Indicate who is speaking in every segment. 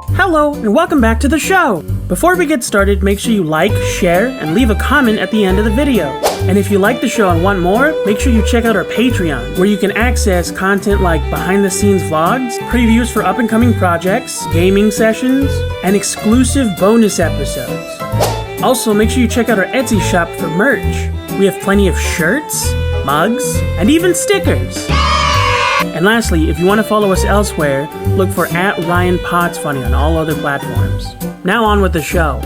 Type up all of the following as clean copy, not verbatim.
Speaker 1: Hello, and welcome back to the show! Before we get started, make sure you like, share, and leave a comment at the end of the video. And if you like the show and want more, make sure you check out our Patreon, where you can access content like behind-the-scenes vlogs, previews for up-and-coming projects, gaming sessions, and exclusive bonus episodes. Also, make sure you check out our Etsy shop for merch. We have plenty of shirts, mugs, and even stickers. And lastly, if you want to follow us elsewhere, look for @RyanPodsFunny on all other platforms. Now on with the show.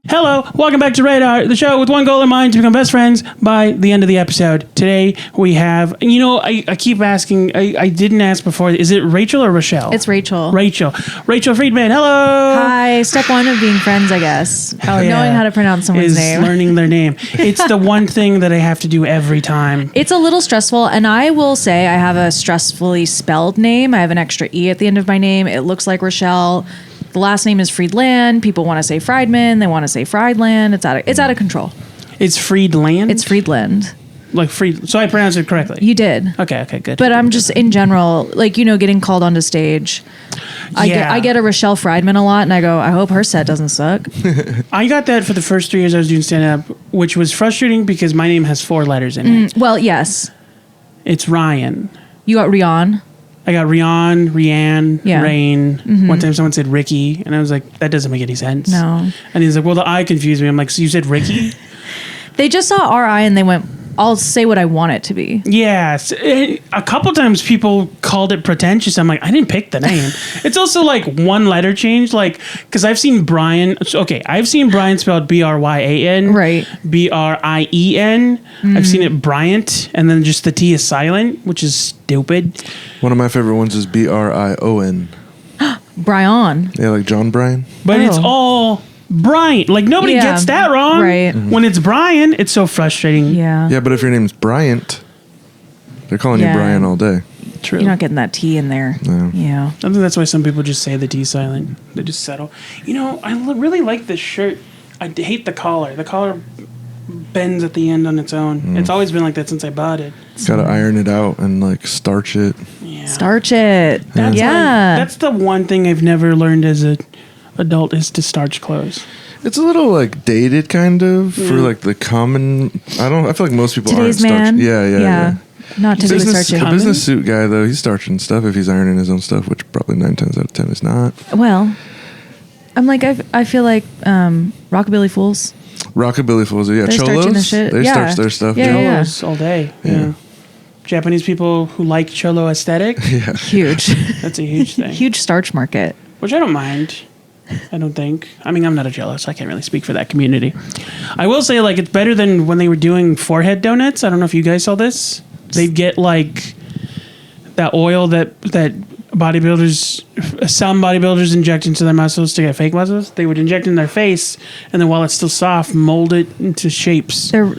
Speaker 1: Hello, welcome back to Reydar, the show with one goal in mind, to become best friends by the end of the episode. Today we have, I keep asking, I didn't ask before, is it Rachel or Rachele?
Speaker 2: It's Rachel.
Speaker 1: Rachele Friedman, hello!
Speaker 2: Hi, step one of being friends, I guess.
Speaker 1: Hell yeah.
Speaker 2: Knowing how to pronounce someone's name.
Speaker 1: Learning their name. It's the one thing that I have to do every time.
Speaker 2: It's a little stressful, and I will say I have a stressfully spelled name. I have an extra E at the end of my name. It looks like Rachele. The last name is Friedland. People want to say Friedman. They want to say Friedland. It's out of control.
Speaker 1: It's Friedland?
Speaker 2: It's Friedland.
Speaker 1: Like Fried. So I pronounced it correctly?
Speaker 2: You did.
Speaker 1: Okay, good.
Speaker 2: But I'm just, in general, getting called onto stage. I get a Rachele Friedman a lot, and I go, I hope her set doesn't suck.
Speaker 1: I got that for the first 3 years I was doing stand-up, which was frustrating because my name has 4 letters in it.
Speaker 2: Well, yes.
Speaker 1: It's Ryan.
Speaker 2: You got Rian.
Speaker 1: I got Rian, Rain.
Speaker 2: Mm-hmm.
Speaker 1: One time someone said Ricky, and I was like, that doesn't make any sense.
Speaker 2: No.
Speaker 1: And he's like, well, the I confused me. I'm like, so you said Ricky?
Speaker 2: They just saw R.I. and they went, I'll say what I want it to be.
Speaker 1: Yeah. A couple times people called it pretentious. I'm like, I didn't pick the name. It's also like one letter change. Like, because I've seen Brian. Okay, I've seen Brian spelled Bryan.
Speaker 2: Right.
Speaker 1: Brien. I've seen it Bryant, and then just the T is silent, which is stupid.
Speaker 3: One of my favorite ones is Brion.
Speaker 2: Brian.
Speaker 3: Yeah, like John Bryan.
Speaker 1: But it's all Brian. Like, nobody gets that wrong.
Speaker 2: Right.
Speaker 3: Mm-hmm.
Speaker 1: When it's Brian, it's so frustrating.
Speaker 2: Yeah.
Speaker 3: Yeah, but if your name's Bryant, they're calling you Brian all day.
Speaker 1: True.
Speaker 2: You're not getting that T in there.
Speaker 3: No.
Speaker 2: Yeah.
Speaker 1: I think that's why some people just say the T silent. They just settle. I really like this shirt. I hate the collar. The collar bends at the end on its own. It's always been like that since I bought it.
Speaker 3: Gotta iron it out and like starch it.
Speaker 1: Yeah.
Speaker 2: Starch it.
Speaker 1: That's the one thing I've never learned as an adult is to starch clothes.
Speaker 3: It's a little like dated kind of for like the common. I feel like most people
Speaker 2: Today's
Speaker 3: aren't
Speaker 2: man.
Speaker 3: starching. Yeah.
Speaker 2: Not to be starching.
Speaker 3: The business suit guy though, he's starching stuff if he's ironing his own stuff, which probably 9 times out of 10 is not.
Speaker 2: Well, I'm like I feel like Rockabilly Fools.
Speaker 3: Rockabilly Fools, yeah.
Speaker 2: They're starching
Speaker 3: Cholos,
Speaker 2: their shit.
Speaker 3: they starch their stuff.
Speaker 2: Yeah.
Speaker 1: Cholos all day. Yeah. Japanese people who like cholo aesthetic.
Speaker 3: Yeah.
Speaker 2: Huge.
Speaker 1: That's a huge thing.
Speaker 2: Huge starch market.
Speaker 1: Which I don't mind. I don't think. I mean, I'm not a Jello, so I can't really speak for that community. I will say, like, it's better than when they were doing forehead donuts. I don't know if you guys saw this. They'd get, like, that oil that some bodybuilders inject into their muscles to get fake muscles. They would inject in their face, and then while it's still soft, mold it into shapes.
Speaker 2: They're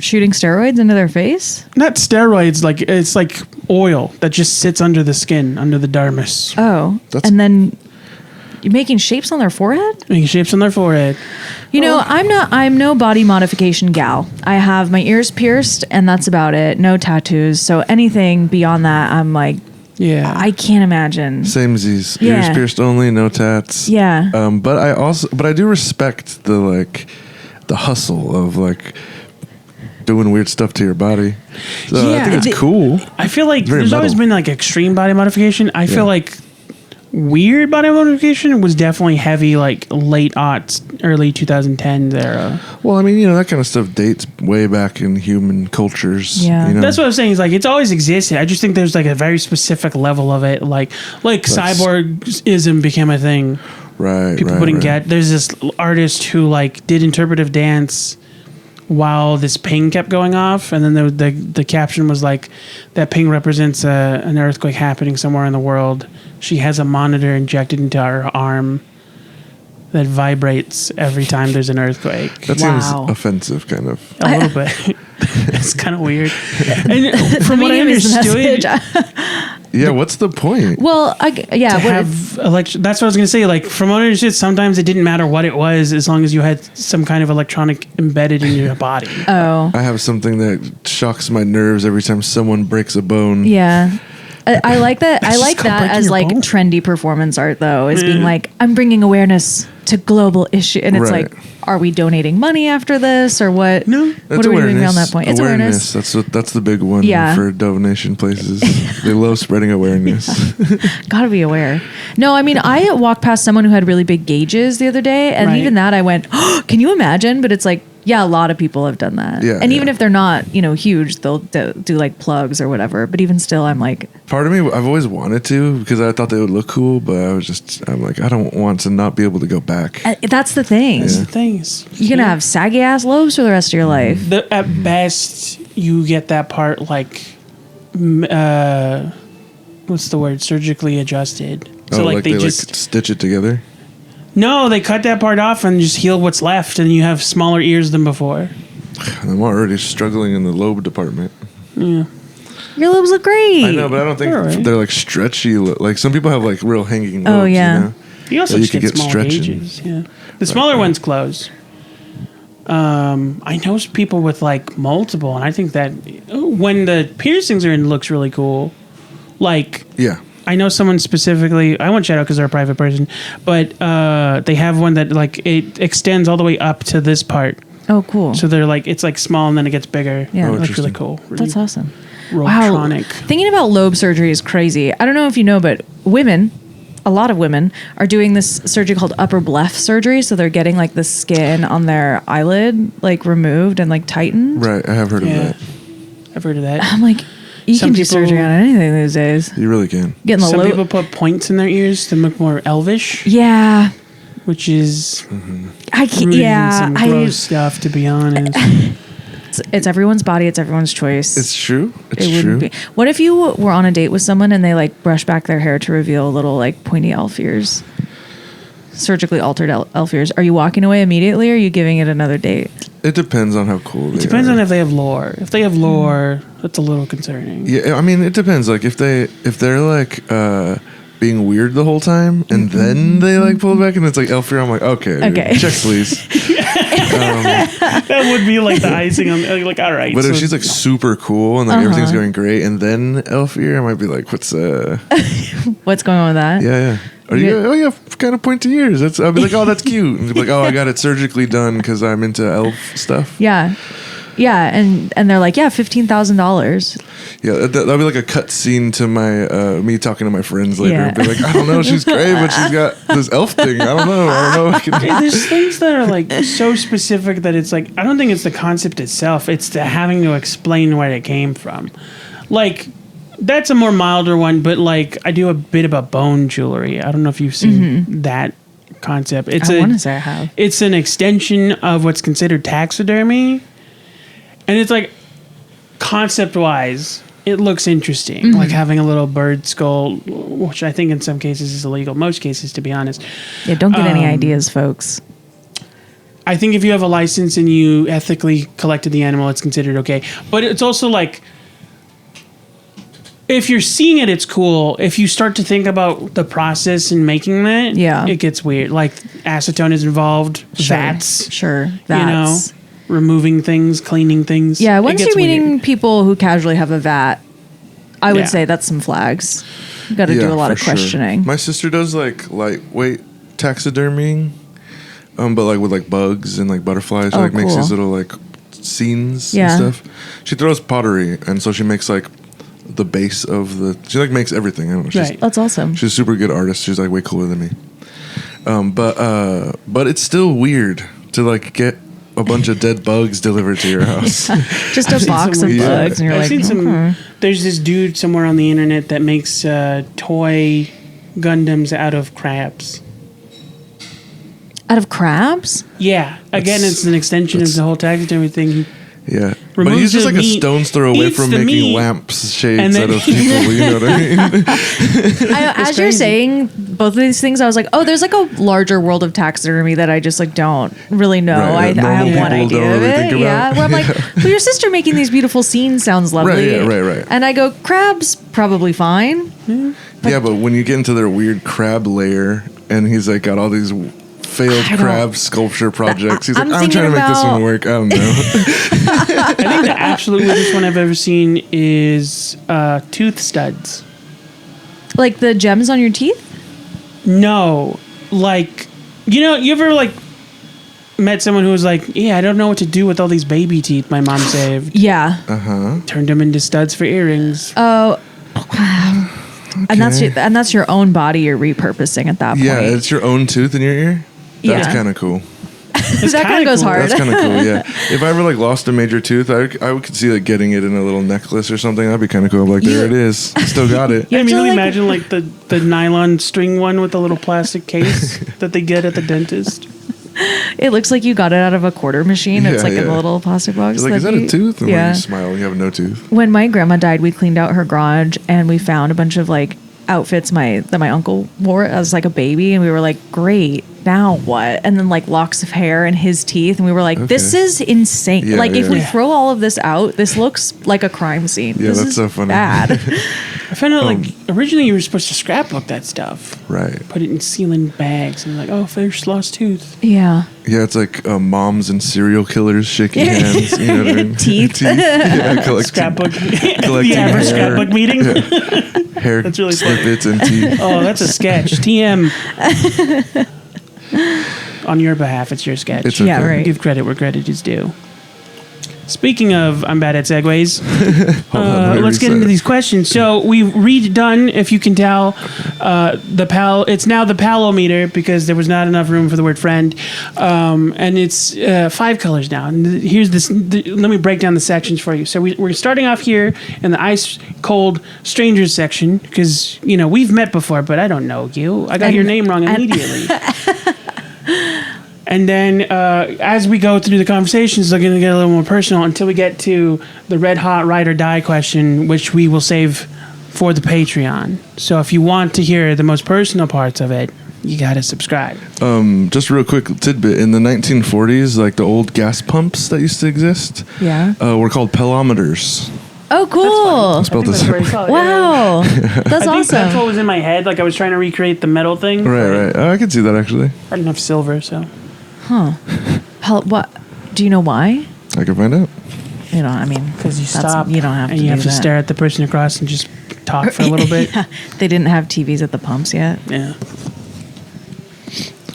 Speaker 2: shooting steroids into their face?
Speaker 1: Not steroids, like it's like oil that just sits under the skin, under the dermis.
Speaker 2: Oh. And then you're making shapes on their forehead?
Speaker 1: Making shapes on their forehead.
Speaker 2: I'm no body modification gal. I have my ears pierced and that's about it. No tattoos. So anything beyond that, I'm like,
Speaker 1: yeah,
Speaker 2: I can't imagine.
Speaker 3: Samesies. Ears pierced only, no tats.
Speaker 2: Yeah.
Speaker 3: But I do respect the hustle of like doing weird stuff to your body. So I think it's cool.
Speaker 1: I feel like there's always been like extreme body modification. I feel like weird body modification was definitely heavy, like late aughts, early 2010s era.
Speaker 3: Well, I mean, that kind of stuff dates way back in human cultures.
Speaker 2: Yeah.
Speaker 1: That's what I'm saying. Is like it's always existed. I just think there's like a very specific level of it. Like cyborgism became a thing.
Speaker 3: Right.
Speaker 1: People wouldn't get. There's this artist who like did interpretive dance while this ping kept going off, and then the caption was like, that ping represents an earthquake happening somewhere in the world. She has a monitor injected into her arm that vibrates every time there's an earthquake.
Speaker 3: That seems offensive, kind of.
Speaker 1: A little bit. It's kind of weird. And from what I understood,
Speaker 3: Yeah, what's the point?
Speaker 2: Well,
Speaker 1: to have election. That's what I was gonna say. Like from what I understood, sometimes it didn't matter what it was as long as you had some kind of electronic embedded in your body.
Speaker 2: Oh,
Speaker 3: I have something that shocks my nerves every time someone breaks a bone.
Speaker 2: yeah. I like that. I like that as like
Speaker 1: bone.
Speaker 2: trendy performance art, though, is being like, I'm bringing awareness to global issue, and it's
Speaker 3: Right.
Speaker 2: like, are we donating money after this or what?
Speaker 1: No.
Speaker 2: What are we doing around that point? It's awareness.
Speaker 3: That's the big one for donation places. They love spreading awareness.
Speaker 2: Gotta be aware. No, I mean, I walked past someone who had really big gauges the other day, and
Speaker 1: Right.
Speaker 2: even that I went, oh, can you imagine? But it's like, yeah, a lot of people have done that.
Speaker 3: Yeah,
Speaker 2: and even
Speaker 3: yeah.
Speaker 2: if they're not, huge, they'll do like plugs or whatever. But even still, I'm like,
Speaker 3: Part of me, I've always wanted to because I thought they would look cool, but I'm like, I don't want to not be able to go back.
Speaker 2: that's the thing.
Speaker 1: That's the things.
Speaker 2: You're gonna have saggy ass lobes for the rest of your life.
Speaker 1: At best, you get that part like, what's the word? Surgically adjusted. So like they just
Speaker 3: like stitch it together.
Speaker 1: no, they cut that part off and just heal what's left, and you have smaller ears than before.
Speaker 3: I'm already struggling in the lobe department.
Speaker 1: Yeah.
Speaker 2: Your lobes look great.
Speaker 3: I know, but I don't think
Speaker 1: All right.
Speaker 3: they're like stretchy. Like some people have like real hanging lobes.
Speaker 2: Oh, yeah.
Speaker 3: You know?
Speaker 1: You also
Speaker 3: That you
Speaker 1: just
Speaker 3: could
Speaker 1: get
Speaker 3: get
Speaker 1: small
Speaker 3: stretching.
Speaker 1: gauges. Yeah. The smaller ones close. I know people with like multiple, and I think that when the piercings are in, it looks really cool. Like,
Speaker 3: Yeah.
Speaker 1: I know someone specifically. I won't shout out because they're a private person, but they have one that like it extends all the way up to this part.
Speaker 2: Oh, cool.
Speaker 1: So they're like it's like small and then it gets bigger.
Speaker 2: Yeah.
Speaker 1: It
Speaker 2: Oh,
Speaker 1: looks really
Speaker 3: interesting.
Speaker 1: cool. Really
Speaker 2: That's awesome.
Speaker 1: Robotronic.
Speaker 2: Thinking about lobe surgery is crazy. I don't know if you know, but a lot of women are doing this surgery called upper bleph surgery. So they're getting like the skin on their eyelid like removed and like tightened.
Speaker 3: Right. I have heard of
Speaker 1: Yeah,
Speaker 3: that.
Speaker 1: I've heard of that.
Speaker 2: I'm like, you
Speaker 1: Some
Speaker 2: can do
Speaker 1: people-
Speaker 2: surgery on anything these days.
Speaker 3: You really can.
Speaker 2: Getting the
Speaker 1: Some
Speaker 2: lobe.
Speaker 1: people put points in their ears to look more elvish,
Speaker 2: Yeah.
Speaker 1: which is
Speaker 2: I can't.
Speaker 1: rooted in
Speaker 2: Yeah.
Speaker 1: some gross stuff. To be honest,
Speaker 2: It's everyone's body. It's everyone's choice.
Speaker 3: It's true. It's
Speaker 2: It
Speaker 3: true.
Speaker 2: wouldn't be. What if you were on a date with someone and they like brush back their hair to reveal little like pointy elf ears? Surgically altered elf ears. Are you walking away immediately or are you giving it another date?
Speaker 3: It depends on how cool they are.
Speaker 1: depends on if they have lore. If they have lore, that's a little concerning.
Speaker 3: Yeah, I mean, it depends. Like if they're like being weird the whole time, and then they like pull it back, and it's like elf ear. I'm like, okay,
Speaker 2: Okay.
Speaker 3: check please.
Speaker 1: That would be like the icing on. Like, all right.
Speaker 3: But
Speaker 1: so
Speaker 3: if she's like super cool and like everything's going great, and then elf ear, I might be like, what's
Speaker 2: What's going on with that?
Speaker 3: yeah. Are you? Oh yeah, kind of pointy ears. I'll be like, oh, that's cute. And she'll be like, oh, I got it surgically done because I'm into elf stuff.
Speaker 2: Yeah. Yeah. And they're like, yeah, $15,000.
Speaker 3: Yeah, that'll be like a cut scene to my me talking to my friends later.
Speaker 2: Yeah.
Speaker 3: I'll be like, I don't know, she's great, but she's got this elf thing. I don't know. I can
Speaker 1: Yeah, there's things that are like so specific that it's like I don't think it's the concept itself. It's the having to explain where it came from. Like that's a more milder one, but like I do a bit about bone jewelry. I don't know if you've seen that concept. It's
Speaker 2: I want to say I have.
Speaker 1: It's an extension of what's considered taxidermy, and it's like concept wise. It looks interesting, like having a little bird skull, which I think in some cases is illegal. Most cases, to be honest.
Speaker 2: Yeah. Don't get any ideas, folks.
Speaker 1: I think if you have a license and you ethically collected the animal, it's considered okay. But it's also like, if you're seeing it, it's cool. If you start to think about the process in making that,
Speaker 2: Yeah.
Speaker 1: it gets weird. Like acetone is involved, vats,
Speaker 2: Sure.
Speaker 1: you
Speaker 2: Vats.
Speaker 1: know, removing things, cleaning things.
Speaker 2: Yeah,
Speaker 1: It
Speaker 2: once
Speaker 1: gets
Speaker 2: you're meeting
Speaker 1: weird.
Speaker 2: people who casually have a vat, I would
Speaker 1: Yeah.
Speaker 2: say that's some flags. You got to do a lot
Speaker 3: for
Speaker 2: of questioning.
Speaker 3: My sister does like lightweight taxidermying, but like with like bugs and like butterflies. She
Speaker 2: Oh,
Speaker 3: like makes
Speaker 2: cool.
Speaker 3: these little like scenes
Speaker 2: Yeah.
Speaker 3: and stuff. She throws pottery, and so she makes like the base of the. She like makes everything. I don't know. She's,
Speaker 1: Right.
Speaker 2: That's awesome.
Speaker 3: she's a super good artist. She's like way cooler than me. But it's still weird to like get a bunch of dead bugs delivered to your house.
Speaker 2: Just a box
Speaker 1: some
Speaker 2: of
Speaker 1: weird-
Speaker 2: bugs, and you're
Speaker 1: I've
Speaker 2: like,
Speaker 1: seen some.
Speaker 2: "Okay."
Speaker 1: There's this dude somewhere on the internet that makes toy Gundams out of crabs.
Speaker 2: Out of crabs?
Speaker 1: Yeah, again,
Speaker 3: That's-
Speaker 1: it's an extension of the whole taxidermy thing. He
Speaker 3: Yeah, but
Speaker 1: Removes
Speaker 3: he's just
Speaker 1: the
Speaker 3: like a
Speaker 1: meat,
Speaker 3: stone's throw away
Speaker 1: eats
Speaker 3: from
Speaker 1: the
Speaker 3: making
Speaker 1: meat,
Speaker 3: lamps shades
Speaker 1: and then-
Speaker 3: out of people. You know what I mean?
Speaker 2: As you're
Speaker 1: crazy.
Speaker 2: saying both of these things, I was like, oh, there's like a larger world of taxidermy that I just like don't really know.
Speaker 3: Right,
Speaker 2: I have one
Speaker 3: people
Speaker 2: idea
Speaker 3: don't
Speaker 2: of
Speaker 3: really
Speaker 2: it.
Speaker 3: think about.
Speaker 2: Yeah. Where I'm like, well, your sister making these beautiful scenes sounds lovely.
Speaker 3: Right.
Speaker 2: And I go, crabs, probably fine.
Speaker 3: Yeah, but when you get into their weird crab lair, and he's like got all these failed crab sculpture projects, he's like, I'm trying to make this one work. I don't know.
Speaker 1: I think the absolute weirdest one I've ever seen is tooth studs.
Speaker 2: Like the gems on your teeth?
Speaker 1: No, like, you ever like met someone who was like, yeah, I don't know what to do with all these baby teeth my mom saved.
Speaker 2: Yeah.
Speaker 1: Turned them into studs for earrings.
Speaker 2: Oh. Okay. And that's your own body you're repurposing at that point.
Speaker 3: Yeah, it's your own tooth in your ear. That's kind of cool.
Speaker 2: That kind of goes hard.
Speaker 3: That's kind of cool. Yeah. If I ever like lost a major tooth, I could see like getting it in a little necklace or something. That'd be kind of cool. Like there it is. Still got it.
Speaker 1: I immediately imagine like the nylon string one with the little plastic case that they get at the dentist.
Speaker 2: It looks like you got it out of a quarter machine. It's like in a little plastic box.
Speaker 3: You're like, is that a tooth? And
Speaker 2: yeah.
Speaker 3: when you smile, you have no tooth.
Speaker 2: When my grandma died, we cleaned out her garage and we found a bunch of like outfits that my uncle wore as like a baby, and we were like, great, now what? And then like locks of hair and his teeth, and we were like, this is insane.
Speaker 3: Yeah,
Speaker 2: if we throw all of this out, this looks like a crime scene.
Speaker 3: Yeah,
Speaker 2: this
Speaker 3: that's
Speaker 2: is
Speaker 3: so funny.
Speaker 2: Bad.
Speaker 1: I found out like originally you were supposed to scrapbook that stuff,
Speaker 3: right?
Speaker 1: Put it in sealing bags, and like, oh, fish lost tooth.
Speaker 2: Yeah.
Speaker 3: Yeah, it's like moms and serial killers shaking hands. You know what I mean?
Speaker 2: Teeth.
Speaker 3: Yeah,
Speaker 1: Scrapbook.
Speaker 3: collecting
Speaker 1: The average
Speaker 3: hair.
Speaker 1: scrapbook meeting.
Speaker 3: Yeah. Hair
Speaker 1: That's really funny.
Speaker 3: snippets and teeth.
Speaker 1: Oh, that's a sketch. TM. On your behalf, it's your sketch.
Speaker 3: It's okay.
Speaker 2: Yeah, right.
Speaker 1: Give credit where credit is due. Speaking of, I'm bad at segues. Let's get into these questions. So we've redone, if you can tell, it's now the palometer because there was not enough room for the word friend, and it's 5 colors now. And here's this. Let me break down the sections for you. So we're starting off here in the ice cold strangers section because we've met before, but I don't know you. I got your name wrong immediately. And then as we go through the conversations, they're going to get a little more personal until we get to the red hot ride or die question, which we will save for the Patreon. So if you want to hear the most personal parts of it, you got to subscribe.
Speaker 3: Just a real quick tidbit. In the 1940s, like the old gas pumps that used to exist were called pelometers.
Speaker 2: Oh, cool.
Speaker 3: I spelled this.
Speaker 2: Wow. That's
Speaker 1: I think
Speaker 2: awesome.
Speaker 1: that's what was in my head. Like I was trying to recreate the metal thing.
Speaker 3: Right. Oh, I can see that actually.
Speaker 1: I didn't have silver, so.
Speaker 2: Huh. What? Do you know why?
Speaker 3: I can find out.
Speaker 2: I mean,
Speaker 1: because you stop.
Speaker 2: You don't have to.
Speaker 1: And you have to stare at the person across and just talk for a little bit.
Speaker 2: Yeah. They didn't have TVs at the pumps yet.
Speaker 1: Yeah.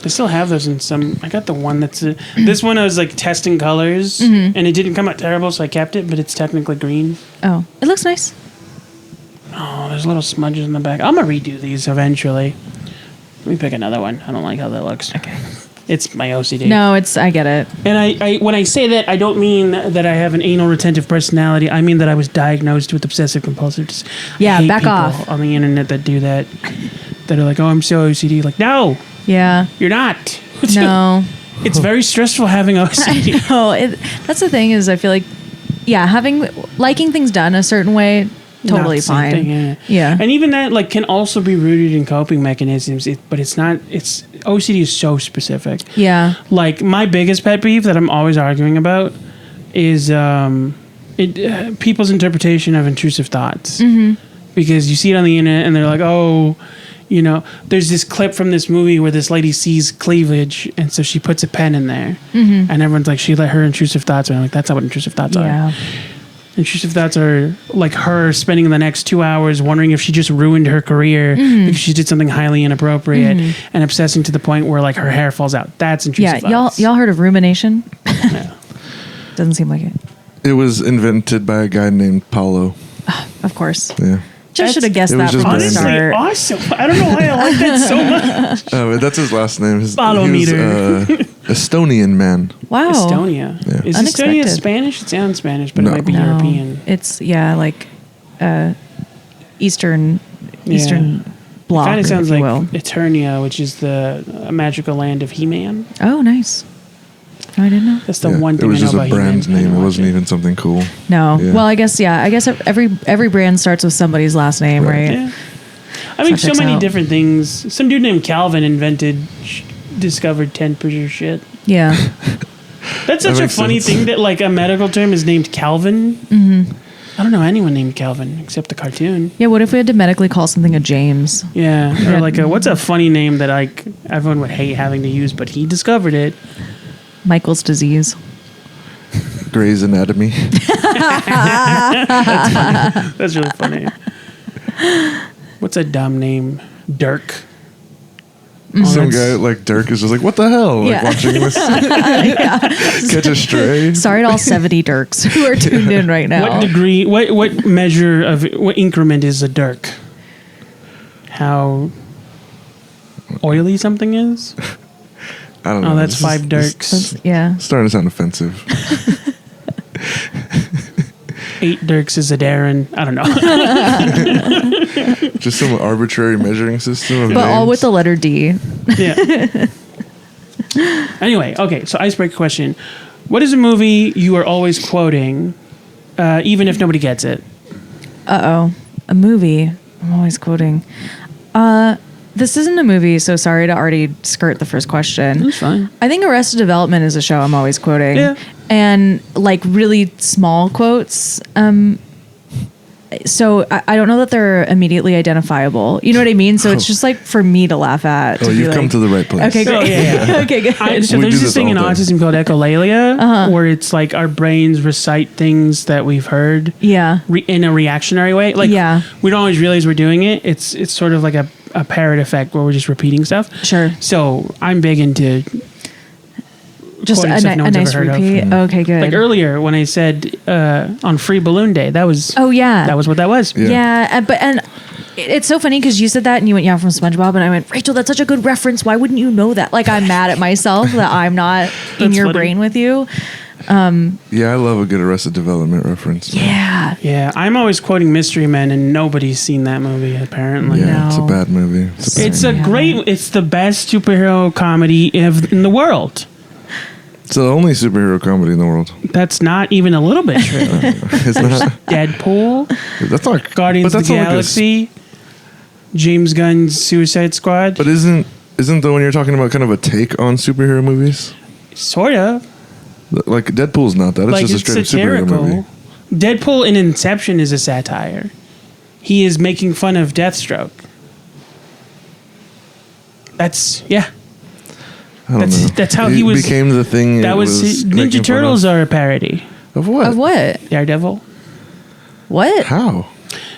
Speaker 1: I still have those in some. I got the one that's this one. I was like testing colors, and it didn't come out terrible, so I kept it. But it's technically green.
Speaker 2: Oh, it looks nice.
Speaker 1: Oh, there's little smudges in the back. I'm gonna redo these eventually. Let me pick another one. I don't like how that looks.
Speaker 2: Okay.
Speaker 1: It's my OCD.
Speaker 2: No, I get it.
Speaker 1: And I when I say that, I don't mean that I have an anal retentive personality. I mean that I was diagnosed with obsessive compulsive.
Speaker 2: Yeah, back
Speaker 1: people
Speaker 2: off.
Speaker 1: on the internet that do that. That are like, oh, I'm so OCD. Like, no.
Speaker 2: Yeah.
Speaker 1: You're not.
Speaker 2: No.
Speaker 1: It's very stressful having OCD.
Speaker 2: No, that's the thing is I feel like, liking things done a certain way, totally fine.
Speaker 1: Thing, yeah. And even that like can also be rooted in coping mechanisms, but it's not. It's OCD is so specific.
Speaker 2: Yeah.
Speaker 1: Like my biggest pet peeve that I'm always arguing about is people's interpretation of intrusive thoughts. Mm-hmm. Because you see it on the internet and they're like, oh. There's this clip from this movie where this lady sees cleavage, and so she puts a pen in there, and everyone's like, she let her intrusive thoughts. And I'm like, that's not what intrusive thoughts are. Intrusive thoughts are like her spending the next 2 hours wondering if she just ruined her career because she did something highly inappropriate and obsessing to the point where like her hair falls out. That's intrusive thoughts.
Speaker 2: Y'all heard of rumination?
Speaker 1: Yeah.
Speaker 2: Doesn't seem like it.
Speaker 3: It was invented by a guy named Paulo.
Speaker 2: Of course.
Speaker 3: Yeah.
Speaker 2: Just should have guessed that from the
Speaker 1: honestly
Speaker 2: start.
Speaker 1: Awesome. I don't know why I like that so much.
Speaker 3: That's his last name.
Speaker 1: Palometer.
Speaker 3: Estonian man.
Speaker 2: Wow.
Speaker 1: Estonia.
Speaker 3: Yeah.
Speaker 1: Is
Speaker 2: Unexpected.
Speaker 1: Estonia Spanish? It sounds Spanish, but
Speaker 3: No.
Speaker 1: it might be European.
Speaker 2: It's Eastern bloc.
Speaker 1: Kind of sounds
Speaker 2: if you
Speaker 1: like
Speaker 2: will.
Speaker 1: Eternia, which is the magical land of He-Man.
Speaker 2: Oh, nice. No, I didn't know.
Speaker 1: That's the one
Speaker 3: It
Speaker 1: thing
Speaker 3: was
Speaker 1: I know
Speaker 3: just a
Speaker 1: about
Speaker 3: brand
Speaker 1: He-Man.
Speaker 3: name. It wasn't even something cool.
Speaker 2: No.
Speaker 3: Yeah.
Speaker 2: Well, I guess every brand starts with somebody's last name, right?
Speaker 1: Yeah. I mean, so
Speaker 2: checks
Speaker 1: many
Speaker 2: out.
Speaker 1: different things. Some dude named Calvin discovered 10% shit.
Speaker 2: Yeah.
Speaker 1: That's such a
Speaker 3: makes
Speaker 1: funny
Speaker 3: sense.
Speaker 1: thing that like a medical term is named Calvin. Mm-hmm. I don't know anyone named Calvin except the cartoon.
Speaker 2: Yeah, what if we had to medically call something a James?
Speaker 1: Yeah, or like what's a funny name that like everyone would hate having to use, but he discovered it.
Speaker 2: Michael's disease.
Speaker 3: Grey's Anatomy.
Speaker 1: That's really funny. What's a dumb name? Dirk.
Speaker 3: Some guy like Dirk is just like, what the hell? Like
Speaker 2: Yeah.
Speaker 3: watching this catch a stray.
Speaker 2: Sorry to all 70 Dirks who are tuned in right now.
Speaker 1: What degree? What measure of what increment is a Dirk? How oily something is?
Speaker 3: I don't know.
Speaker 1: Oh, that's
Speaker 3: This is-
Speaker 1: 5 Dirks.
Speaker 2: Yeah.
Speaker 3: Starting to sound offensive.
Speaker 1: 8 Dirks is a Darren. I don't know.
Speaker 3: Just some arbitrary measuring system of
Speaker 2: But all
Speaker 3: names.
Speaker 2: with the letter D.
Speaker 1: Yeah. Anyway, okay. So icebreaker question: what is a movie you are always quoting, even if nobody gets it?
Speaker 2: A movie. I'm always quoting. This isn't a movie, so sorry to already skirt the first question.
Speaker 1: That's fine.
Speaker 2: I think Arrested Development is a show I'm always quoting.
Speaker 1: Yeah.
Speaker 2: And like really small quotes. So I don't know that they're immediately identifiable. You know what I mean? So it's just like for me to laugh at.
Speaker 3: Oh, you've come to the right place.
Speaker 2: Okay, great.
Speaker 1: Oh, yeah.
Speaker 2: Okay, good.
Speaker 1: So
Speaker 3: We
Speaker 1: there's
Speaker 3: do
Speaker 1: this
Speaker 3: this
Speaker 1: thing in
Speaker 3: all day.
Speaker 1: autism called echolalia, where it's like our brains recite things that we've heard
Speaker 2: Yeah.
Speaker 1: in a reactionary way. Like
Speaker 2: Yeah.
Speaker 1: we don't always realize we're doing it. It's sort of like a parrot effect where we're just repeating stuff.
Speaker 2: Sure.
Speaker 1: So I'm big into
Speaker 2: Just
Speaker 1: quoting
Speaker 2: a,
Speaker 1: stuff no
Speaker 2: a
Speaker 1: one's
Speaker 2: nice
Speaker 1: ever heard of.
Speaker 2: repeat. Okay, good.
Speaker 1: Like earlier when I said on Free Balloon Day, that was
Speaker 2: Oh yeah.
Speaker 1: that was what that was.
Speaker 3: Yeah.
Speaker 2: Yeah, and it's so funny because you said that and you went, yeah, from SpongeBob, and I went, Rachel, that's such a good reference. Why wouldn't you know that? Like, I'm mad at myself that I'm not in
Speaker 1: That's
Speaker 2: your
Speaker 1: funny.
Speaker 2: brain with you.
Speaker 3: Yeah, I love a good Arrested Development reference.
Speaker 2: Yeah.
Speaker 1: Yeah, I'm always quoting Mystery Men, and nobody's seen that movie apparently.
Speaker 3: Yeah, it's a
Speaker 2: No.
Speaker 3: bad movie.
Speaker 1: It's a
Speaker 2: Yeah.
Speaker 1: great. It's the best superhero comedy in the world.
Speaker 3: It's the only superhero comedy in the world.
Speaker 1: That's not even a little bit true.
Speaker 3: It's not.
Speaker 1: Deadpool,
Speaker 3: That's not.
Speaker 1: Guardians
Speaker 3: but
Speaker 1: of the
Speaker 3: that's not like a
Speaker 1: Galaxy, James Gunn's Suicide Squad.
Speaker 3: But isn't the one you're talking about kind of a take on superhero movies?
Speaker 1: Sort of.
Speaker 3: Like Deadpool's not that. It's
Speaker 1: Like
Speaker 3: just a
Speaker 1: it's
Speaker 3: straight up superhero
Speaker 1: satirical.
Speaker 3: movie.
Speaker 1: Deadpool in Inception is a satire. He is making fun of Deathstroke. That's yeah.
Speaker 3: I don't know.
Speaker 1: That's how he was-
Speaker 3: became the thing.
Speaker 1: That
Speaker 3: it
Speaker 1: was
Speaker 3: making
Speaker 1: Ninja
Speaker 3: fun
Speaker 1: Turtles are a parody.
Speaker 3: of what?
Speaker 2: Of what?
Speaker 1: Daredevil.
Speaker 2: What?
Speaker 3: How?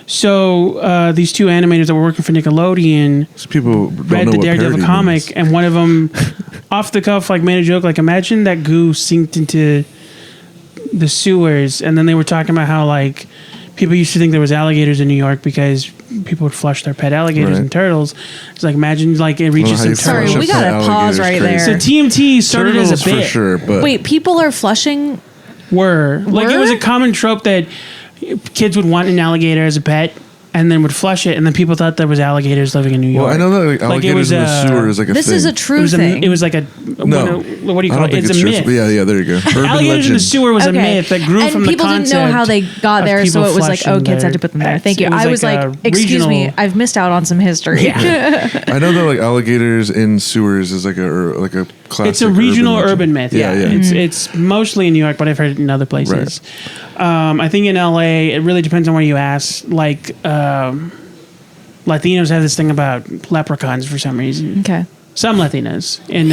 Speaker 1: So these two animators that were working for Nickelodeon
Speaker 3: These people don't
Speaker 1: read
Speaker 3: know
Speaker 1: the
Speaker 3: what
Speaker 1: Daredevil
Speaker 3: parody
Speaker 1: comic,
Speaker 3: means.
Speaker 1: and one of them, off the cuff, like made a joke, like imagine that goo sinked into the sewers, and then they were talking about how like people used to think there was alligators in New York because people would flush their pet alligators
Speaker 3: Right.
Speaker 1: and turtles. It's like imagine like it reaches
Speaker 3: how
Speaker 1: some
Speaker 3: you
Speaker 2: Sorry,
Speaker 3: flush
Speaker 1: turtles.
Speaker 2: we
Speaker 3: a pet
Speaker 2: gotta pause
Speaker 3: alligator's
Speaker 2: right
Speaker 3: crazy.
Speaker 2: there.
Speaker 1: So TMT started
Speaker 3: Turtles
Speaker 1: as a bit.
Speaker 3: for sure, but
Speaker 2: Wait, people are flushing.
Speaker 1: Were like it was a
Speaker 2: Were?
Speaker 1: common trope that kids would want an alligator as a pet. And then would flush it, and then people thought there was alligators living in New York.
Speaker 3: well, I know that like,
Speaker 1: Like, it
Speaker 3: alligators
Speaker 1: was
Speaker 3: in the sewer is like a
Speaker 2: This
Speaker 3: thing.
Speaker 2: is a
Speaker 1: It
Speaker 2: true
Speaker 1: was,
Speaker 2: thing.
Speaker 1: it was like a
Speaker 3: No,
Speaker 1: what do you
Speaker 3: I
Speaker 1: call
Speaker 3: don't
Speaker 1: it?
Speaker 3: think
Speaker 1: It's
Speaker 3: it's
Speaker 1: a
Speaker 3: true.
Speaker 1: myth.
Speaker 3: But yeah, there you go. Urban
Speaker 1: Alligators in the
Speaker 3: legend.
Speaker 1: sewer was a myth that grew
Speaker 2: and
Speaker 1: from the
Speaker 2: people
Speaker 1: concept.
Speaker 2: didn't know how they got
Speaker 1: of
Speaker 2: there, so
Speaker 1: people
Speaker 2: it was like, oh,
Speaker 1: flushing
Speaker 2: kids had
Speaker 1: their
Speaker 2: to put them there.
Speaker 1: pets.
Speaker 2: Thank you.
Speaker 1: It was
Speaker 2: I was
Speaker 1: like
Speaker 2: like,
Speaker 1: a
Speaker 2: excuse me,
Speaker 1: regional-
Speaker 2: I've missed out on some history.
Speaker 3: I know that like alligators in sewers is like a classic.
Speaker 1: It's a regional
Speaker 3: legend.
Speaker 1: urban myth. Yeah,
Speaker 3: yeah.
Speaker 1: It's mostly in New York, but I've heard it in other places. I think in LA, it really depends on where you ask. Like Latinos have this thing about leprechauns for some reason.
Speaker 2: Okay.
Speaker 1: Some Latinos and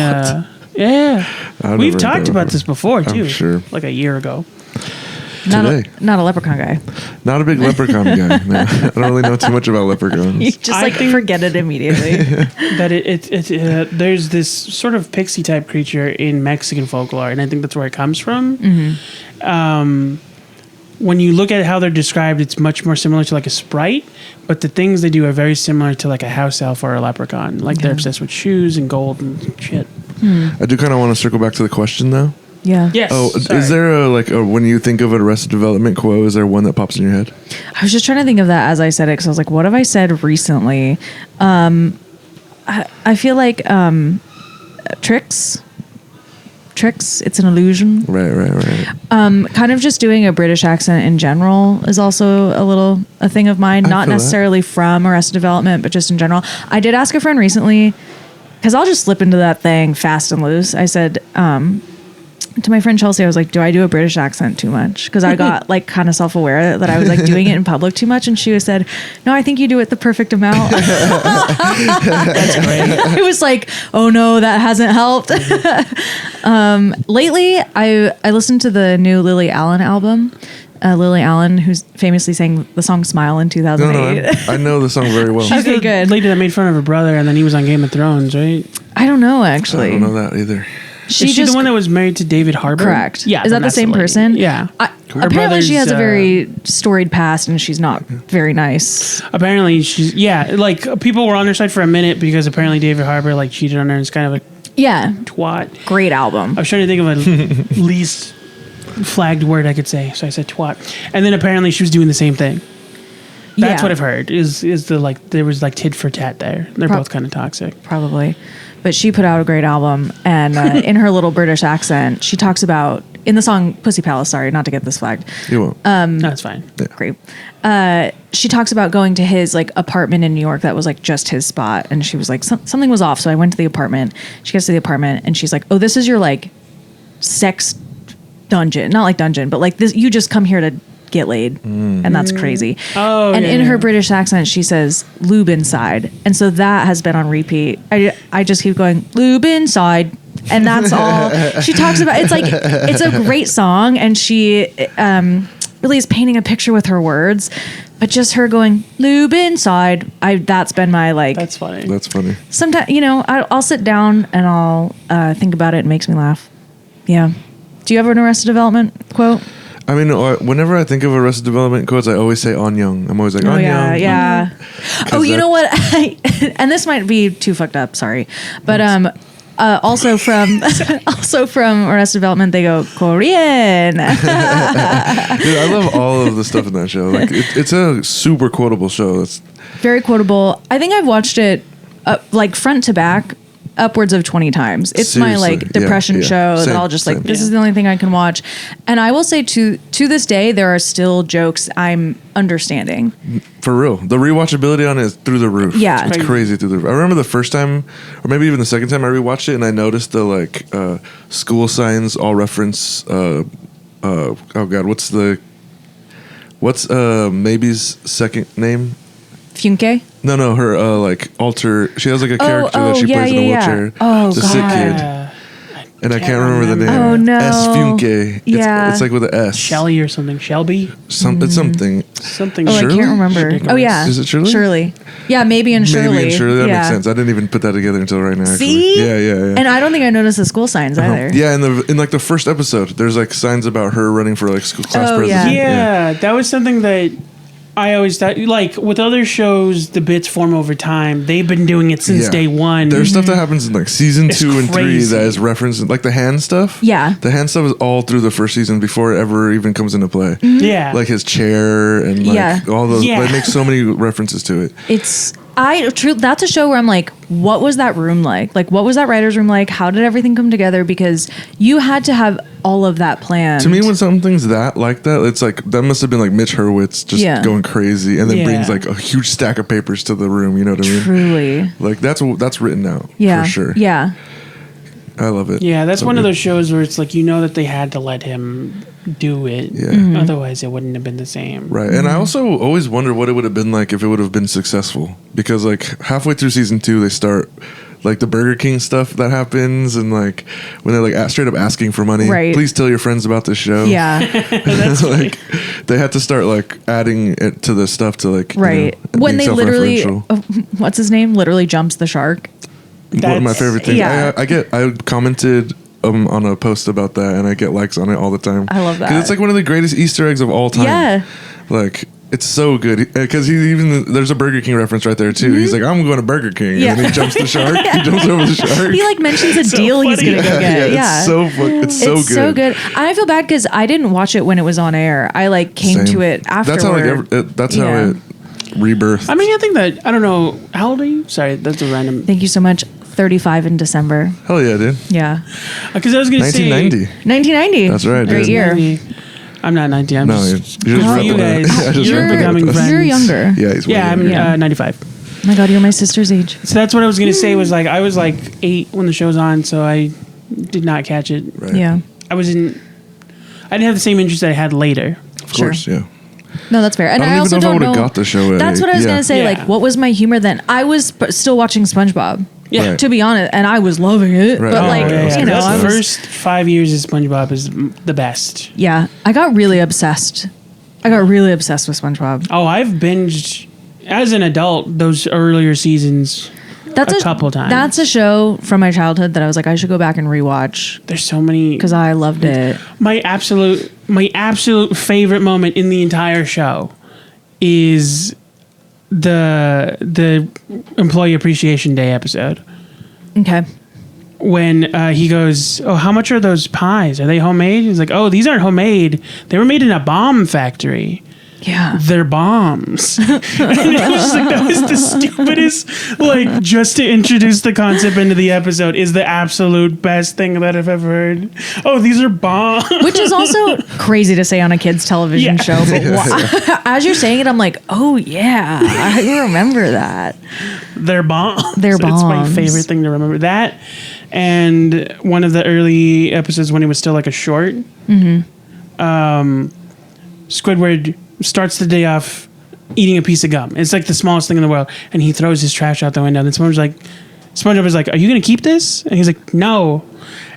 Speaker 1: yeah,
Speaker 3: I've
Speaker 1: we've
Speaker 3: never
Speaker 1: talked
Speaker 3: heard
Speaker 1: about
Speaker 3: that
Speaker 1: this before too.
Speaker 3: sure.
Speaker 1: Like a year ago.
Speaker 3: Today.
Speaker 2: Not a leprechaun guy.
Speaker 3: Not a big leprechaun guy. No, I don't really know too much about
Speaker 2: You
Speaker 3: leprechauns.
Speaker 2: just
Speaker 1: I
Speaker 2: like
Speaker 1: think-
Speaker 2: forget it immediately.
Speaker 1: That there's this sort of pixie type creature in Mexican folklore, and I think that's where it comes from. When you look at how they're described, it's much more similar to like a sprite, but the things they do are very similar to like a house elf or a leprechaun. Like they're obsessed with shoes and gold and shit.
Speaker 3: I do kind of want to circle back to the question though.
Speaker 2: Yeah.
Speaker 1: Yes.
Speaker 3: Oh,
Speaker 1: sorry.
Speaker 3: is there when you think of an Arrested Development quote, is there one that pops in your head?
Speaker 2: I was just trying to think of that as I said it because I was like, what have I said recently? I feel like tricks tricks. It's an illusion.
Speaker 3: Right.
Speaker 2: Kind of just doing a British accent in general is also a thing of mine. Not necessarily from Arrested Development, but just in general. I did ask a friend recently, because I'll just slip into that thing fast and loose. I said to my friend Chelsea, I was like, do I do a British accent too much? Because I got like kind of self-aware that I was like doing it in public too much. And she said, no, I think you do it the perfect amount.
Speaker 1: That's great.
Speaker 2: I was like, oh no, that hasn't helped. Lately, I listened to the new Lily Allen album. Lily Allen, who's famously sang the song "Smile" in 2008.
Speaker 3: No, I know the song very well.
Speaker 2: She's okay, good.
Speaker 1: Lady that made fun of her brother, and then he was on Game of Thrones, right?
Speaker 2: I don't know, actually.
Speaker 3: I don't know that either.
Speaker 1: Is she the one that was married to David Harbour?
Speaker 2: Correct.
Speaker 1: Yeah.
Speaker 2: Is that the same person?
Speaker 1: Yeah.
Speaker 2: Apparently, she has a very storied past, and she's not very nice.
Speaker 1: Apparently, she's like people were on her side for a minute because apparently David Harbour like cheated on her and is kind of a twat. Great album. I was trying to think of a least flagged word I could say, so I said twat. And then apparently she was doing the same thing. That's what I've heard. Is the like there was like tit for tat there. They're both kind of toxic.
Speaker 2: Probably. But she put out a great album, and in her little British accent, she talks about, in the song Pussy Palace, sorry, not to get this flagged.
Speaker 3: You won't.
Speaker 1: No, that's fine.
Speaker 3: Yeah.
Speaker 2: Great. She talks about going to his like apartment in New York that was like just his spot, and she was like, something was off, so I went to the apartment. She gets to the apartment, and she's like, oh, this is your like sex dungeon. Not like dungeon, but like this, you just come here to get laid, and that's crazy. And in her British accent she says lube inside, and so that has been on repeat. I just keep going lube inside, and that's all she talks about. It's like it's a great song, and she really is painting a picture with her words, but just her going lube inside, that's been my like,
Speaker 1: that's funny.
Speaker 2: Sometimes I'll sit down and I'll think about it. It makes me laugh. Yeah. Do you have an Arrested Development quote?
Speaker 3: I mean, whenever I think of Arrested Development quotes, I always say on Young. I'm always like, on Young.
Speaker 2: Yeah. Oh, you know what? And this might be too fucked up, sorry. But also from Arrested Development, they go, Korean.
Speaker 3: Dude, I love all of the stuff in that show. Like, it's a super quotable show. It's
Speaker 2: very quotable. I think I've watched it like front to back upwards of 20 times. It's
Speaker 3: seriously,
Speaker 2: my like depression show that I'll just like, this is the only thing I can watch. And I will say to this day, there are still jokes I'm understanding.
Speaker 3: For real. The rewatchability on it is through the roof.
Speaker 2: Yeah.
Speaker 3: It's crazy through the roof. I remember the first time, or maybe even the second time I rewatched it, and I noticed the like school signs all reference oh god, what's Maybe's second name?
Speaker 2: Funke?
Speaker 3: No, her like alter. She has like a character that she plays in a wheelchair.
Speaker 2: Oh,
Speaker 3: it's a sick kid, and I can't remember the name.
Speaker 2: Oh no,
Speaker 3: S Funke.
Speaker 2: Yeah,
Speaker 3: it's like with an S.
Speaker 1: Shelly or something. Shelby.
Speaker 3: It's something.
Speaker 1: Something.
Speaker 2: Oh,
Speaker 3: Shirley?
Speaker 2: I can't remember. Oh yeah,
Speaker 3: is it Shirley?
Speaker 2: Shirley. Yeah, maybe and Shirley.
Speaker 3: Maybe and Shirley. That makes sense. I didn't even put that together until right now. Actually.
Speaker 2: See?
Speaker 3: Yeah.
Speaker 2: And I don't think I noticed the school signs either.
Speaker 3: Yeah, in like the first episode, there's like signs about her running for like school class president.
Speaker 1: Yeah, that was something that I always thought, like with other shows, the bits form over time. They've been doing it since day one.
Speaker 3: There's stuff that happens in like season 2 and 3 that is referenced, like the hand stuff.
Speaker 2: Yeah.
Speaker 3: The hand stuff is all through the first season before it ever even comes into play.
Speaker 1: Yeah.
Speaker 3: Like his chair and like all those. They make so many references to it.
Speaker 2: That's a show where I'm like, what was that room like? Like, what was that writer's room like? How did everything come together? Because you had to have all of that planned.
Speaker 3: To me, when something's like that, it's like, that must have been like Mitch Hurwitz just going crazy and then brings like a huge stack of papers to the room. You know what I mean?
Speaker 2: Truly.
Speaker 3: Like, that's written out for sure.
Speaker 2: Yeah.
Speaker 3: I love it.
Speaker 1: Yeah, that's so one of those shows where it's like, that they had to let him do it. Yeah. Otherwise, it wouldn't have been the same.
Speaker 3: Right. And I also always wonder what it would have been like if it would have been successful. Because like halfway through season 2, they start like the Burger King stuff that happens, and like when they're like straight up asking for money.
Speaker 2: Right.
Speaker 3: Please tell your friends about this show.
Speaker 2: Yeah.
Speaker 1: That's
Speaker 3: like they had to start like adding it to the stuff to like
Speaker 2: when they literally what's his name literally jumps the shark.
Speaker 3: One of my favorite things.
Speaker 2: Yeah.
Speaker 3: I commented on a post about that, and I get likes on it all the time.
Speaker 2: I love that.
Speaker 3: Because it's like one of the greatest Easter eggs of all time.
Speaker 2: Yeah.
Speaker 3: Like, it's so good. Because there's a Burger King reference right there, too. He's like, I'm going to Burger King. Yeah. And then he jumps the shark. He jumps over the shark.
Speaker 2: He like mentions a deal he's going to go get.
Speaker 3: It's so good.
Speaker 2: It's so good. I feel bad because I didn't watch it when it was on air. I like came to it afterward.
Speaker 3: That's how it rebirthed.
Speaker 1: I mean, I think that, I don't know, how old are you? Sorry, that's a random.
Speaker 2: Thank you so much. 35 in December.
Speaker 3: Hell yeah, dude.
Speaker 2: Yeah.
Speaker 1: Because I was going to say
Speaker 3: 1990.
Speaker 2: 1990.
Speaker 3: That's right,
Speaker 2: Great
Speaker 3: dude.
Speaker 2: year.
Speaker 1: 90. I'm not 90. I'm
Speaker 3: No,
Speaker 1: just
Speaker 3: you're just
Speaker 1: for you
Speaker 3: repping it.
Speaker 1: guys.
Speaker 3: Yeah, just
Speaker 1: You're
Speaker 3: repping it
Speaker 1: becoming
Speaker 3: with us.
Speaker 1: friends.
Speaker 2: You're younger.
Speaker 3: Yeah, he's way
Speaker 1: Yeah, I'm
Speaker 3: younger.
Speaker 2: Yeah.
Speaker 1: 95.
Speaker 2: Oh my God, you're my sister's age.
Speaker 1: So that's what I was going to say was like, I was like 8 when the show was on, so I did not catch it.
Speaker 3: Right.
Speaker 2: Yeah.
Speaker 1: I didn't have the same interest that I had later.
Speaker 3: Of course, yeah.
Speaker 2: No, that's fair. And
Speaker 3: I
Speaker 2: I
Speaker 3: don't
Speaker 2: also
Speaker 3: even know if I
Speaker 2: don't
Speaker 3: would've
Speaker 2: know.
Speaker 3: got the show at
Speaker 2: That's what I was
Speaker 3: 8.
Speaker 2: gonna say.
Speaker 1: Yeah.
Speaker 2: Like, what was my humor then? I was still watching SpongeBob.
Speaker 1: Yeah.
Speaker 3: Right.
Speaker 2: To be honest, and I was loving it.
Speaker 3: Right.
Speaker 2: But
Speaker 3: Oh,
Speaker 2: like,
Speaker 3: yeah.
Speaker 2: you know,
Speaker 1: That's
Speaker 2: I
Speaker 1: the
Speaker 2: was.
Speaker 1: first 5 years of SpongeBob is the best.
Speaker 2: Yeah, I got really obsessed. I got really obsessed with SpongeBob.
Speaker 1: Oh, I've binged as an adult those earlier seasons
Speaker 2: That's
Speaker 1: a couple times.
Speaker 2: That's a show from my childhood that I was like, I should go back and rewatch
Speaker 1: There's so many.
Speaker 2: because I loved it.
Speaker 1: My absolute favorite moment in the entire show is the Employee Appreciation Day episode
Speaker 2: Okay.
Speaker 1: when he goes, "Oh, how much are those pies? Are they homemade?" He's like, "Oh, these aren't homemade. They were made in a bomb factory.
Speaker 2: Yeah.
Speaker 1: They're bombs." And it was like, that was the stupidest. Like, just to introduce the concept into the episode is the absolute best thing that I've ever heard. Oh, these are bombs.
Speaker 2: Which is also crazy to say on a kid's television
Speaker 1: Yeah.
Speaker 2: show. But as you're saying it, I'm like, oh yeah, I remember that.
Speaker 1: They're bombs.
Speaker 2: They're
Speaker 1: It's my
Speaker 2: bombs.
Speaker 1: favorite thing to remember. That and one of the early episodes when he was still like a short. Squidward starts the day off eating a piece of gum. It's like the smallest thing in the world, and he throws his trash out the window. And then SpongeBob is like, "Are you gonna keep this?" And he's like, "No."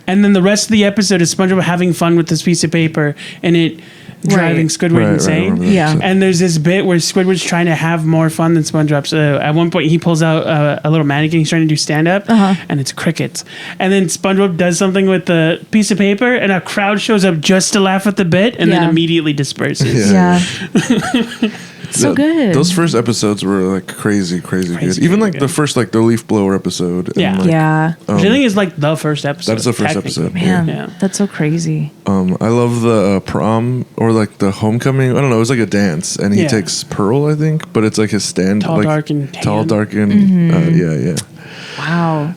Speaker 1: And then the rest of the episode is SpongeBob having fun with this piece of paper and it driving Squidward
Speaker 3: Right, I
Speaker 1: insane.
Speaker 3: remember that
Speaker 2: Yeah.
Speaker 3: episode.
Speaker 1: And there's this bit where Squidward's trying to have more fun than SpongeBob. So at one point, he pulls out a little mannequin. He's trying to do stand up, and it's crickets. And then SpongeBob does something with the piece of paper, and a crowd shows up just to laugh at the bit, and then
Speaker 2: Yeah.
Speaker 1: immediately disperses.
Speaker 2: Yeah. So good.
Speaker 3: Those first episodes were like crazy good.
Speaker 1: Crazy
Speaker 3: Even
Speaker 1: good,
Speaker 3: like
Speaker 1: good.
Speaker 3: the first like the leaf blower episode. and,
Speaker 1: Yeah.
Speaker 3: like,
Speaker 2: Yeah.
Speaker 1: Which I think is like the first episode.
Speaker 3: That is the first
Speaker 1: technically.
Speaker 3: episode.
Speaker 2: Man,
Speaker 1: Yeah.
Speaker 2: that's so crazy.
Speaker 3: I love the prom or like the homecoming. I don't know. It was like a dance, and he
Speaker 1: Yeah.
Speaker 3: takes Pearl, I think, but it's like his stand.
Speaker 1: Tall,
Speaker 3: like,
Speaker 1: dark, and
Speaker 3: tall,
Speaker 1: tan.
Speaker 3: dark, and yeah.
Speaker 2: Wow.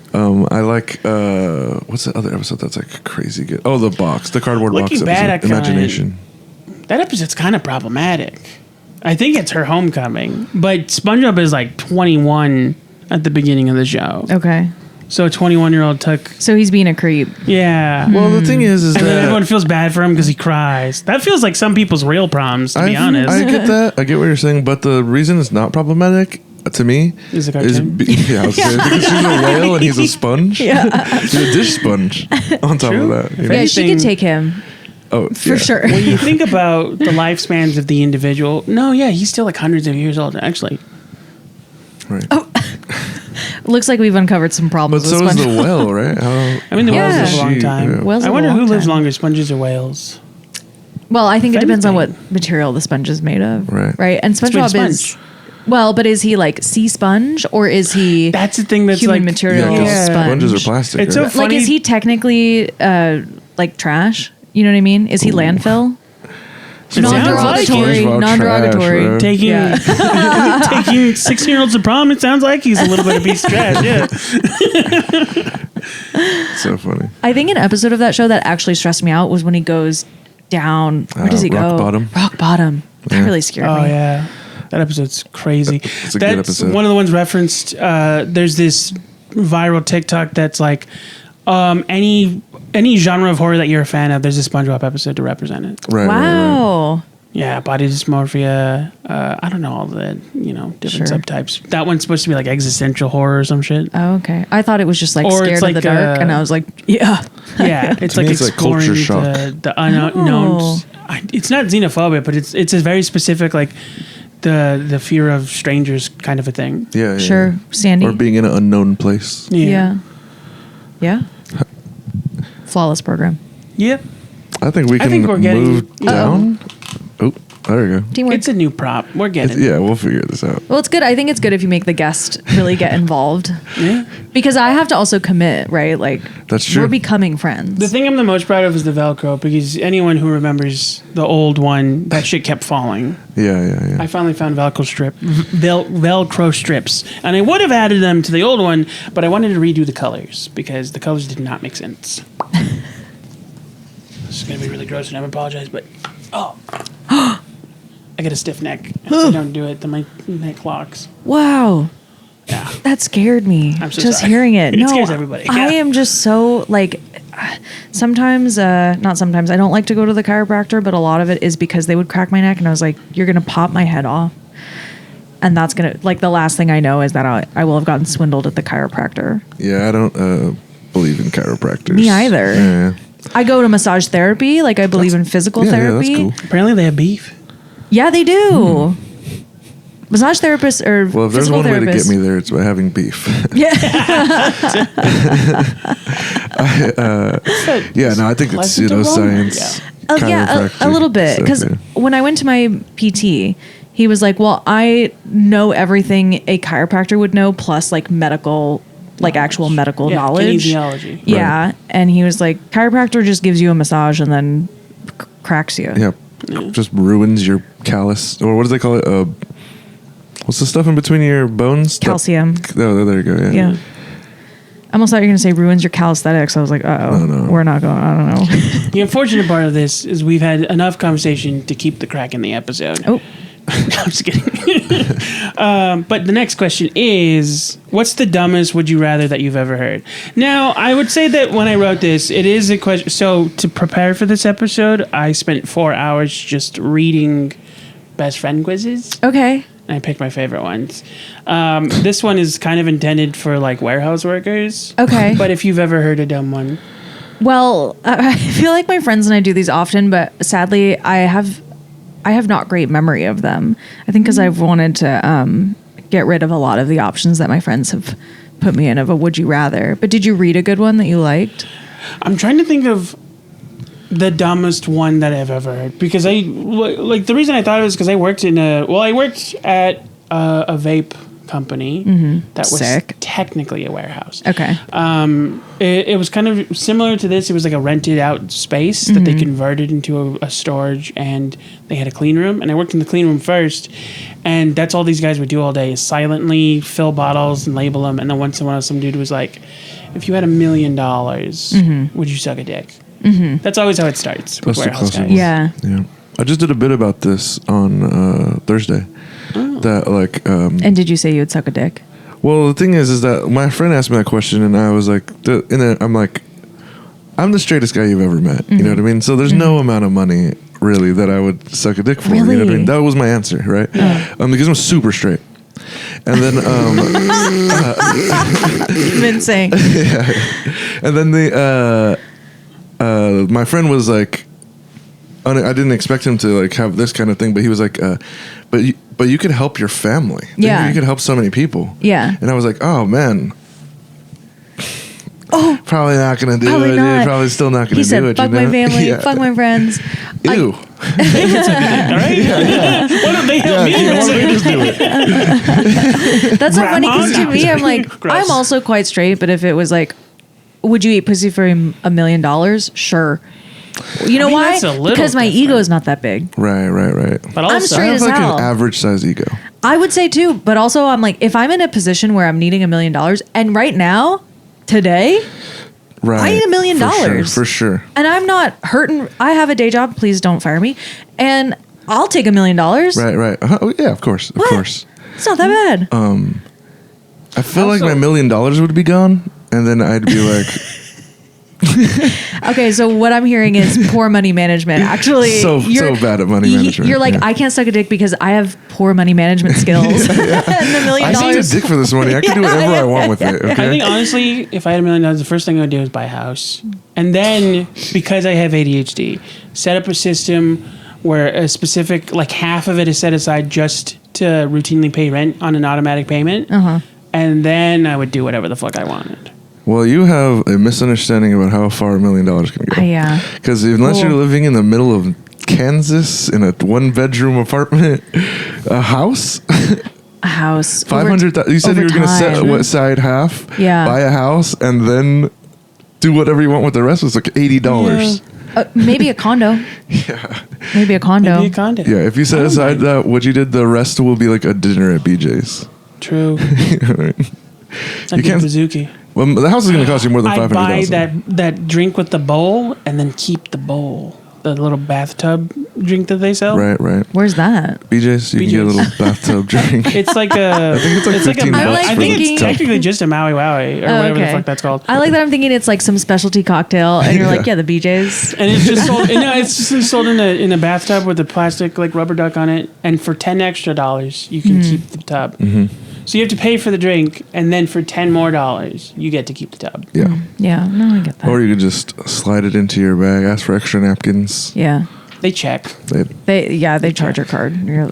Speaker 3: I like what's the other episode that's like crazy good? Oh, the cardboard
Speaker 1: Looking
Speaker 3: box
Speaker 1: bad
Speaker 3: episode.
Speaker 1: at Con-
Speaker 3: Imagination.
Speaker 1: That episode's kind of problematic. I think it's her homecoming, but SpongeBob is like 21 at the beginning of the show.
Speaker 2: Okay.
Speaker 1: So a 21-year-old took,
Speaker 2: So he's being a creep.
Speaker 1: yeah.
Speaker 3: Well, the thing is
Speaker 1: and then
Speaker 3: that
Speaker 1: everyone feels bad for him because he cries. That feels like some people's real proms, to be honest.
Speaker 3: I get that. I get what you're saying, but the reason it's not problematic to me
Speaker 1: Is a cartoon?
Speaker 3: I was saying, because she's a whale and he's a sponge. Yeah, he's a dish sponge. On top
Speaker 1: True.
Speaker 3: of that, you
Speaker 1: If
Speaker 3: know?
Speaker 2: Yeah, she
Speaker 1: anything-
Speaker 2: could take him
Speaker 3: Oh,
Speaker 2: for
Speaker 3: yeah.
Speaker 2: sure.
Speaker 1: When you think about the lifespans of the individual, no, yeah, he's still like hundreds of years old, actually.
Speaker 3: Right.
Speaker 2: Looks like we've uncovered some
Speaker 3: But
Speaker 2: problems
Speaker 3: so
Speaker 2: with
Speaker 3: is the
Speaker 2: SpongeBob.
Speaker 3: whale, right?
Speaker 1: I mean, the
Speaker 2: Yeah.
Speaker 1: whales live a long
Speaker 3: She-
Speaker 1: time.
Speaker 3: yeah.
Speaker 2: Whales
Speaker 1: I
Speaker 2: live a
Speaker 1: wonder who
Speaker 2: long
Speaker 1: lives
Speaker 2: time.
Speaker 1: longer, sponges or whales?
Speaker 2: Well, I think it
Speaker 1: If
Speaker 2: depends on
Speaker 1: anything.
Speaker 2: what material the sponge is made of.
Speaker 3: Right.
Speaker 2: Right. And
Speaker 1: It's made of
Speaker 2: SpongeBob is.
Speaker 1: sponge.
Speaker 2: Well, but is he like sea sponge or is he
Speaker 1: That's the thing that's
Speaker 2: human
Speaker 1: like
Speaker 2: material
Speaker 3: Yeah, 'cause
Speaker 1: Yeah.
Speaker 2: sponge?
Speaker 3: sponges are plastic.
Speaker 1: It's
Speaker 3: right?
Speaker 1: so
Speaker 2: Like,
Speaker 1: funny.
Speaker 2: is he technically like trash? You know what I mean? Is he landfill?
Speaker 1: It sounds like
Speaker 2: Non-derogatory.
Speaker 3: SpongeBob
Speaker 2: Non-derogatory.
Speaker 3: trash, right?
Speaker 1: taking
Speaker 2: Yeah.
Speaker 1: taking 16-year-olds to prom? It sounds like he's a little bit of piece of trash. Yeah.
Speaker 3: So funny.
Speaker 2: I think an episode of that show that actually stressed me out was when he goes down. Where does he
Speaker 3: rock
Speaker 2: go?
Speaker 3: bottom.
Speaker 2: Rock bottom. That
Speaker 3: Yeah.
Speaker 2: really scared
Speaker 1: Oh
Speaker 2: me.
Speaker 1: yeah, that episode's crazy.
Speaker 3: It's a good episode.
Speaker 1: one of the ones referenced. There's this viral TikTok that's like any genre of horror that you're a fan of. There's a SpongeBob episode to represent it.
Speaker 3: Right. right, right.
Speaker 2: Wow.
Speaker 1: Yeah, body dysmorphia. I don't know all the different
Speaker 2: Sure.
Speaker 1: subtypes. That one's supposed to be like existential horror or some shit.
Speaker 2: Oh, okay. I thought it was just like
Speaker 1: Or
Speaker 2: scared
Speaker 1: it's
Speaker 2: of
Speaker 1: like,
Speaker 2: the dark, and I was like, yeah.
Speaker 1: Yeah, it's
Speaker 3: To
Speaker 1: like
Speaker 3: me, it's like
Speaker 1: exploring
Speaker 3: culture shock.
Speaker 1: the unknowns. It's not xenophobic, but it's a very specific like the fear of strangers kind of a thing.
Speaker 3: Yeah, yeah.
Speaker 2: Sure. Sandy.
Speaker 3: Or being in an unknown place.
Speaker 2: Yeah. Yeah. Flawless program.
Speaker 1: Yep.
Speaker 3: I think we
Speaker 1: I
Speaker 3: can
Speaker 1: think we're getting-
Speaker 3: move down. Oh, There you go.
Speaker 2: Teamwork.
Speaker 1: It's a new prop. We're getting it.
Speaker 3: Yeah, we'll figure this out.
Speaker 2: Well, it's good. I think it's good if you make the guest really get involved.
Speaker 1: Yeah.
Speaker 2: Because I have to also commit, right? Like,
Speaker 3: That's true.
Speaker 2: we're becoming friends.
Speaker 1: The thing I'm the most proud of is the Velcro, because anyone who remembers the old one, that shit kept falling.
Speaker 3: Yeah.
Speaker 1: I finally found Velcro strips, and I would have added them to the old one, but I wanted to redo the colors because the colors did not make sense. This is gonna be really gross, and I apologize, but I get a stiff neck. If I don't do it, then my neck locks.
Speaker 2: Wow.
Speaker 1: Yeah.
Speaker 2: That scared me.
Speaker 1: I'm so
Speaker 2: just
Speaker 1: sorry.
Speaker 2: hearing it.
Speaker 1: It scares everybody.
Speaker 2: I
Speaker 1: Yeah.
Speaker 2: am just so like sometimes not sometimes I don't like to go to the chiropractor, but a lot of it is because they would crack my neck and I was like, you're gonna pop my head off. And that's gonna like the last thing I know is that I will have gotten swindled at the chiropractor.
Speaker 3: Yeah, I don't believe in chiropractors.
Speaker 2: Me either.
Speaker 3: Yeah.
Speaker 2: I go to massage therapy, like I believe in physical therapy.
Speaker 3: Yeah, that's cool.
Speaker 1: Apparently they have beef.
Speaker 2: Yeah, they do. Massage therapists or
Speaker 3: Well, if there's
Speaker 2: physical
Speaker 3: one way to get
Speaker 2: therapists.
Speaker 3: me there, it's by having beef.
Speaker 2: Yeah.
Speaker 3: Yeah, no, I think it's
Speaker 1: Pleasant aroma.
Speaker 3: science.
Speaker 1: Yeah.
Speaker 2: Oh, yeah, a little bit.
Speaker 3: stuff,
Speaker 2: Because
Speaker 3: yeah.
Speaker 2: when I went to my PT, he was like, well, I know everything a chiropractor would know, plus like medical, like actual medical
Speaker 1: Yeah,
Speaker 2: knowledge.
Speaker 1: kinesiology.
Speaker 2: Yeah. And he was like, chiropractor just gives you a massage and then cracks you.
Speaker 3: Yeah, just ruins your callus, or what do they call it? What's the stuff in between your bones?
Speaker 2: Calcium.
Speaker 3: Oh, there you go. Yeah.
Speaker 2: Yeah. I almost thought you were going to say ruins your calisthenics. I was like,
Speaker 3: No.
Speaker 2: we're not going, I don't know.
Speaker 1: The unfortunate part of this is we've had enough conversation to keep the crack in the episode.
Speaker 2: Oh.
Speaker 1: I'm just kidding. But the next question is, what's the dumbest would you rather that you've ever heard? Now, I would say that when I wrote this, it is a question. So to prepare for this episode, I spent 4 hours just reading best friend quizzes.
Speaker 2: Okay.
Speaker 1: And I picked my favorite ones. This one is kind of intended for like warehouse workers.
Speaker 2: Okay.
Speaker 1: But if you've ever heard a dumb one.
Speaker 2: Well, I feel like my friends and I do these often, but sadly, I have not great memory of them. I think because I've wanted to get rid of a lot of the options that my friends have put me in of a would you rather. But did you read a good one that you liked?
Speaker 1: I'm trying to think of the dumbest one that I've ever heard, because the reason I thought of it is because I worked at a vape company that was
Speaker 2: Sick.
Speaker 1: technically a warehouse.
Speaker 2: Okay.
Speaker 1: It was kind of similar to this. It was like a rented out space that they converted into a storage, and they had a clean room. And I worked in the clean room first, and that's all these guys would do all day is silently fill bottles and label them. And then once in a while, some dude was like, "If you had $1 million, would you suck a dick?" That's always how it starts with
Speaker 3: That's the
Speaker 1: warehouse
Speaker 3: closest
Speaker 1: guys.
Speaker 3: one.
Speaker 2: Yeah.
Speaker 3: Yeah. I just did a bit about this on Thursday. That like
Speaker 2: And did you say you would suck a dick?
Speaker 3: well, the thing is that my friend asked me that question, and I was like, I'm like, I'm the straightest guy you've ever met. You know what I mean? So there's no amount of money really that I would suck a dick for. You know what I
Speaker 2: Really?
Speaker 3: mean? That was my answer, right? Because I'm super straight. And then
Speaker 2: Convincing.
Speaker 3: and then my friend was like, I didn't expect him to like have this kind of thing, but he was like, but you could help your family.
Speaker 2: Yeah.
Speaker 3: You could help so many people.
Speaker 2: Yeah.
Speaker 3: And I was like, oh man.
Speaker 2: Oh,
Speaker 3: Probably not gonna do
Speaker 2: Probably
Speaker 3: it.
Speaker 2: not.
Speaker 3: Dude. Probably still not gonna
Speaker 2: he
Speaker 3: do
Speaker 2: said,
Speaker 3: it.
Speaker 2: fuck
Speaker 3: you know?
Speaker 2: my family,
Speaker 3: Yeah.
Speaker 2: fuck my friends.
Speaker 3: Ew.
Speaker 1: All right? Why don't they help me?
Speaker 3: Why don't we just do it?
Speaker 2: That's so funny because to
Speaker 1: Grandma?
Speaker 2: me, I'm like,
Speaker 1: Gross.
Speaker 2: I'm also quite straight, but if it was like, would you eat pussy for $1 million? Sure. You know
Speaker 1: I mean,
Speaker 2: why?
Speaker 1: that's a little
Speaker 2: Because my
Speaker 1: different.
Speaker 2: ego is not that big.
Speaker 3: Right.
Speaker 1: But
Speaker 2: I'm
Speaker 1: also,
Speaker 2: straight
Speaker 3: I have
Speaker 2: as
Speaker 3: like
Speaker 2: hell.
Speaker 3: an average size ego.
Speaker 2: I would say too, but also I'm like, if I'm in a position where I'm needing $1 million, and right now, today,
Speaker 3: Right.
Speaker 2: I need $1 million.
Speaker 3: For sure.
Speaker 2: and I'm not hurting, I have a day job, please don't fire me, and I'll take $1 million.
Speaker 3: Right. Oh, yeah, of course. Of
Speaker 2: What?
Speaker 3: course.
Speaker 2: It's not that bad.
Speaker 3: I feel like
Speaker 1: Also-
Speaker 3: my $1 million would be gone, and then I'd be like,
Speaker 2: Okay, so what I'm hearing is poor money management. Actually,
Speaker 3: So bad at money management,
Speaker 2: You're like,
Speaker 3: yeah.
Speaker 2: I can't suck a dick because I have poor money management skills. And $1 million.
Speaker 3: I need a dick for this money. I can do whatever I want with it.
Speaker 1: I
Speaker 3: Okay.
Speaker 1: think honestly, if I had $1 million, the first thing I would do is buy a house. And then, because I have ADHD, set up a system where a specific, like half of it is set aside just to routinely pay rent on an automatic payment. And then I would do whatever the fuck I wanted.
Speaker 3: Well, you have a misunderstanding about how far $1 million can go.
Speaker 2: Yeah.
Speaker 3: Because unless
Speaker 2: Cool.
Speaker 3: you're living in the middle of Kansas in a 1-bedroom apartment, a house.
Speaker 2: A house.
Speaker 3: 500. You said you were going to set aside half.
Speaker 2: Yeah.
Speaker 3: Buy a house and then do whatever you want with the rest. It's like $80.
Speaker 2: Maybe a condo.
Speaker 3: Yeah.
Speaker 2: Maybe a condo.
Speaker 1: Maybe a condo.
Speaker 3: Yeah. If you set aside that, what you did, the rest will be like a dinner at BJ's.
Speaker 1: True.
Speaker 3: Right?
Speaker 1: You can't Suzuki.
Speaker 3: Well, the house is going to cost you more than $500.
Speaker 1: I'd buy that drink with the bowl and then keep the bowl. The little bathtub drink that they sell.
Speaker 3: Right.
Speaker 2: Where's that?
Speaker 3: BJ's, you can get a little bathtub drink.
Speaker 1: It's like a.
Speaker 3: I think it's like $15
Speaker 1: I think it's
Speaker 3: for the
Speaker 1: technically just a Maui Wowie or whatever the fuck that's called.
Speaker 2: I like that. I'm thinking it's like some specialty cocktail, and you're like, yeah, the BJ's.
Speaker 1: And it's just sold. No, it's just sold in a bathtub with a plastic like rubber duck on it, and for $10 extra, you can keep the tub. Mm-hmm. So you have to pay for the drink, and then for $10 more, you get to keep the tub.
Speaker 3: Yeah.
Speaker 2: Yeah. No, I get that.
Speaker 3: Or you could just slide it into your bag, ask for extra napkins.
Speaker 2: Yeah.
Speaker 1: They check.
Speaker 2: They charge your card. You're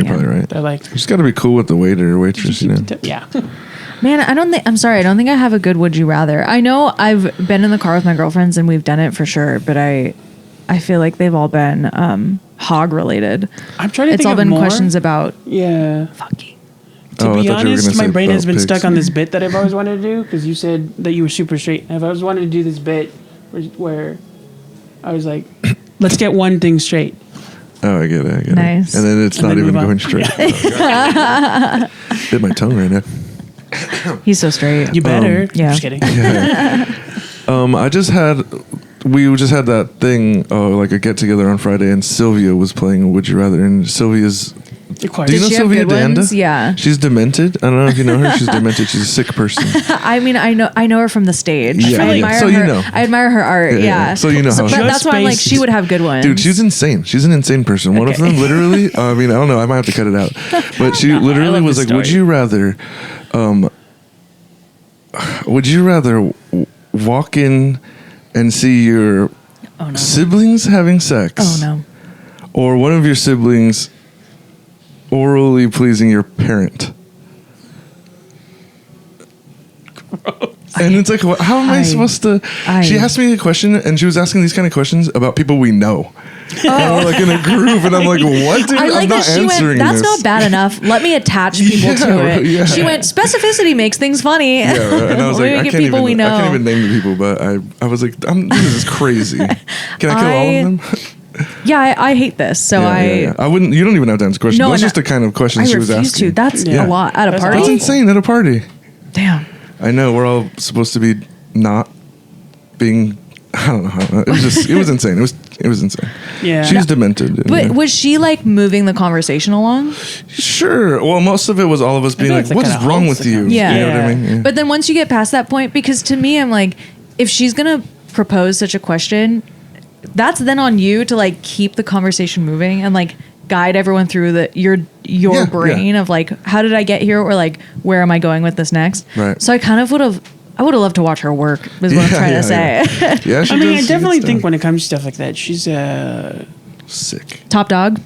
Speaker 3: probably right.
Speaker 1: They're like,
Speaker 3: you just got to be cool with the waiter or waitress, you know.
Speaker 1: Yeah.
Speaker 2: Man, I don't think I have a good would you rather. I know I've been in the car with my girlfriends and we've done it for sure, but I feel like they've all been hog related.
Speaker 1: I'm trying to
Speaker 2: It's
Speaker 1: think
Speaker 2: all
Speaker 1: of
Speaker 2: been
Speaker 1: more.
Speaker 2: questions about
Speaker 1: fucking. To
Speaker 3: I
Speaker 1: be
Speaker 3: thought you were
Speaker 1: honest,
Speaker 3: gonna
Speaker 1: my
Speaker 3: say
Speaker 1: brain has been
Speaker 3: pigs.
Speaker 1: stuck on this bit that I've always wanted to do because you said that you were super straight. I've always wanted to do this bit where I was like, let's get one thing straight.
Speaker 3: Oh, I get it.
Speaker 2: Nice.
Speaker 3: And then it's
Speaker 1: And
Speaker 3: not
Speaker 1: then
Speaker 3: even
Speaker 1: move on.
Speaker 3: going straight. Bit my tongue right now.
Speaker 2: He's so straight.
Speaker 1: You better.
Speaker 2: yeah.
Speaker 1: Just kidding.
Speaker 3: We just had that thing, like a get together on Friday, and Sylvia was playing Would You Rather, and Sylvia's.
Speaker 1: Of course.
Speaker 3: Do you know
Speaker 2: she have
Speaker 3: Sylvia
Speaker 2: good
Speaker 3: Danda?
Speaker 2: ones? Yeah.
Speaker 3: She's demented. I don't know if you know her. She's demented. She's a sick person.
Speaker 2: I mean, I know her from the stage.
Speaker 3: Yeah,
Speaker 2: I
Speaker 3: yeah.
Speaker 2: admire
Speaker 3: So
Speaker 2: her.
Speaker 3: you know.
Speaker 2: I admire her art. Yeah.
Speaker 3: So you know how.
Speaker 2: But that's why I'm like, she would have good ones.
Speaker 3: Dude, she's insane. She's an insane person. One of them, literally. I mean, I don't know. I might have to cut it out. But she literally
Speaker 1: love
Speaker 3: was
Speaker 1: this
Speaker 3: like, "Would you rather? Would you rather walk in and see your siblings having sex?
Speaker 2: Oh no.
Speaker 3: Or one of your siblings orally pleasing your parent?" And it's like, how am I supposed to? She asked me a question, and she was asking these kind of questions about people we know. And we're like in a groove, and I'm like, what, dude?
Speaker 2: I like
Speaker 3: I'm
Speaker 2: that
Speaker 3: not
Speaker 2: she went,
Speaker 3: answering
Speaker 2: that's
Speaker 3: this.
Speaker 2: not bad enough. Let me attach people to it.
Speaker 3: Yeah.
Speaker 2: She went, specificity makes things funny.
Speaker 3: Yeah, right. And I was like,
Speaker 2: We're
Speaker 3: I
Speaker 2: gonna
Speaker 3: can't
Speaker 2: get people we know.
Speaker 3: even name the people, but I was like, this is crazy. Can I kill all of them?
Speaker 2: Yeah, I hate this. So
Speaker 3: I wouldn't. You don't even have to answer questions.
Speaker 2: No,
Speaker 3: That's
Speaker 2: and
Speaker 3: just the kind of questions
Speaker 2: I
Speaker 3: she was
Speaker 2: refuse
Speaker 3: asking.
Speaker 2: to. That's
Speaker 1: Yeah.
Speaker 2: a lot at a
Speaker 1: That's
Speaker 2: party.
Speaker 3: That's insane at a party.
Speaker 2: Damn.
Speaker 3: I know we're all supposed to be not being. I don't know. It was insane. It was insane.
Speaker 1: Yeah.
Speaker 3: She's demented.
Speaker 2: But was she like moving the conversation along?
Speaker 3: Sure. Well, most of it was all of us being
Speaker 1: feel
Speaker 3: like,
Speaker 1: like that
Speaker 3: "What is
Speaker 1: kinda
Speaker 3: wrong
Speaker 1: holds
Speaker 3: with
Speaker 1: the
Speaker 3: you?"
Speaker 2: conversation.
Speaker 3: You know what I mean? Yeah.
Speaker 2: But then once you get past that point, because to me, I'm like, if she's gonna propose such a question, that's then on you to like keep the conversation moving and like guide everyone through your
Speaker 3: Yeah,
Speaker 2: brain
Speaker 3: yeah.
Speaker 2: of like, how did I get here, or like, where am I going with this next?
Speaker 3: Right.
Speaker 2: So I kind of would have loved to watch her work. Is what I'm trying to say.
Speaker 3: Yeah, she
Speaker 1: I mean, I
Speaker 3: does
Speaker 1: definitely
Speaker 3: good
Speaker 1: think
Speaker 3: stuff.
Speaker 1: when it comes to stuff like that, she's
Speaker 3: Sick.
Speaker 2: Top dog.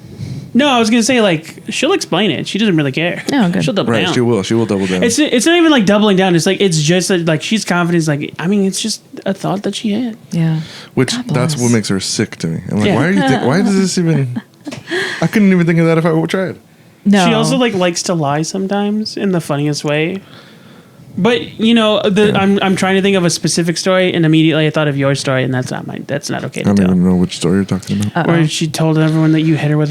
Speaker 1: No, I was gonna say like she'll explain it. She doesn't really care.
Speaker 2: Oh, good.
Speaker 1: She'll double
Speaker 3: Right.
Speaker 1: down.
Speaker 3: She will. She will double down.
Speaker 1: It's not even like doubling down. It's like it's just like she's confident. It's like I mean, it's just a thought that she had.
Speaker 2: Yeah.
Speaker 3: Which
Speaker 2: God
Speaker 3: that's
Speaker 2: bless.
Speaker 3: what makes her sick to me. I'm like,
Speaker 1: Yeah.
Speaker 3: why does this even? I couldn't even think of that if I tried.
Speaker 2: No.
Speaker 1: She also like likes to lie sometimes in the funniest way. But you know, I'm trying to think of a specific story, and immediately I thought of your story, and that's not okay
Speaker 3: I
Speaker 1: to
Speaker 3: don't
Speaker 1: tell.
Speaker 3: even know which story you're talking about.
Speaker 1: Where she told everyone that you hit her with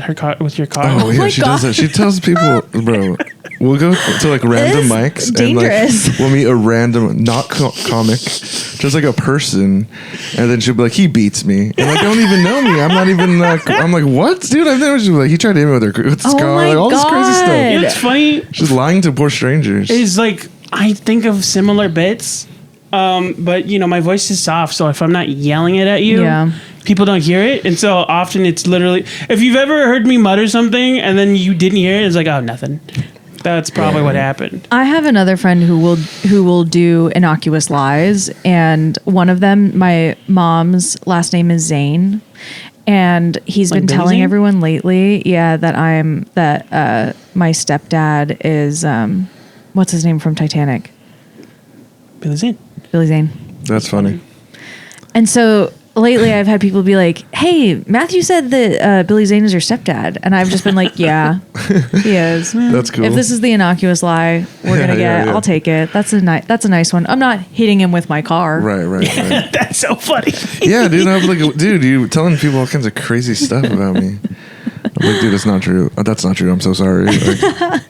Speaker 1: your car.
Speaker 3: Oh, yeah,
Speaker 2: my
Speaker 3: she does
Speaker 2: God.
Speaker 3: that. She tells people, bro. We'll go to like random
Speaker 2: is
Speaker 3: mics
Speaker 2: dangerous.
Speaker 3: and like we'll meet a random not comic, just like a person, and then she'll be like, "He beats me," and like, don't even know me. I'm not even like. I'm like, what, dude? I've never. She's like, he tried to hit me with his
Speaker 2: Oh
Speaker 3: car,
Speaker 2: my
Speaker 3: like all this crazy
Speaker 2: God.
Speaker 3: stuff.
Speaker 1: You know, it's funny.
Speaker 3: She's lying to poor strangers.
Speaker 1: Is like I think of similar bits, but you know my voice is soft, so if I'm not yelling it at you,
Speaker 2: Yeah.
Speaker 1: people don't hear it, and so often it's literally if you've ever heard me mutter something and then you didn't hear it, it's like oh nothing. That's probably what happened.
Speaker 2: I have another friend who will do innocuous lies, and one of them, my mom's last name is Zane, and he's
Speaker 1: Like
Speaker 2: been
Speaker 1: Billy
Speaker 2: telling
Speaker 1: Zane?
Speaker 2: everyone lately, that my stepdad is what's his name from Titanic?
Speaker 1: Billy Zane.
Speaker 2: Billy Zane.
Speaker 3: That's funny.
Speaker 2: And so lately I've had people be like, "Hey, Matthew said that Billy Zane is your stepdad," and I've just been like, "Yeah, he is."
Speaker 3: That's cool.
Speaker 2: If this is the innocuous lie we're gonna get, I'll take it. That's a nice one. I'm not hitting him with my car.
Speaker 3: Right.
Speaker 1: That's so funny.
Speaker 3: Yeah, dude. I'm like, dude, you telling people all kinds of crazy stuff about me. I'm like, dude, it's not true. That's not true. I'm so sorry. Like,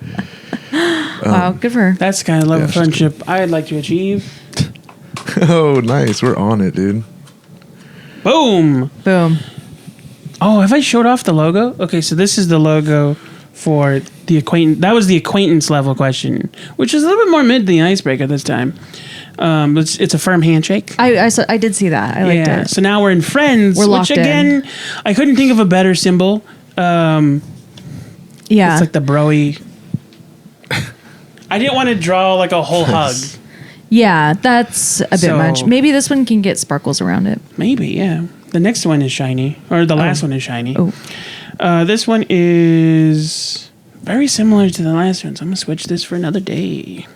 Speaker 2: Wow, good for her.
Speaker 1: That's the kind of level of friendship I'd like to achieve.
Speaker 3: oh, nice. We're on it, dude.
Speaker 1: Boom.
Speaker 2: Boom.
Speaker 1: Oh, have I showed off the logo? Okay, so this is the logo for the acquaintance. That was the acquaintance level question, which is a little bit more mid than the icebreaker this time. It's a firm handshake.
Speaker 2: I did see that. I liked it.
Speaker 1: So now we're in friends.
Speaker 2: We're locked
Speaker 1: which again, I couldn't think of a better symbol.
Speaker 2: Yeah.
Speaker 1: It's like the broy. I didn't want to draw like a whole hug.
Speaker 2: Yeah, that's a bit much. Maybe this one can get sparkles around it.
Speaker 1: Maybe, yeah. The next one is shiny, or the last one is shiny.
Speaker 2: Oh.
Speaker 1: This one is very similar to the last one, so I'm going to switch this for another day.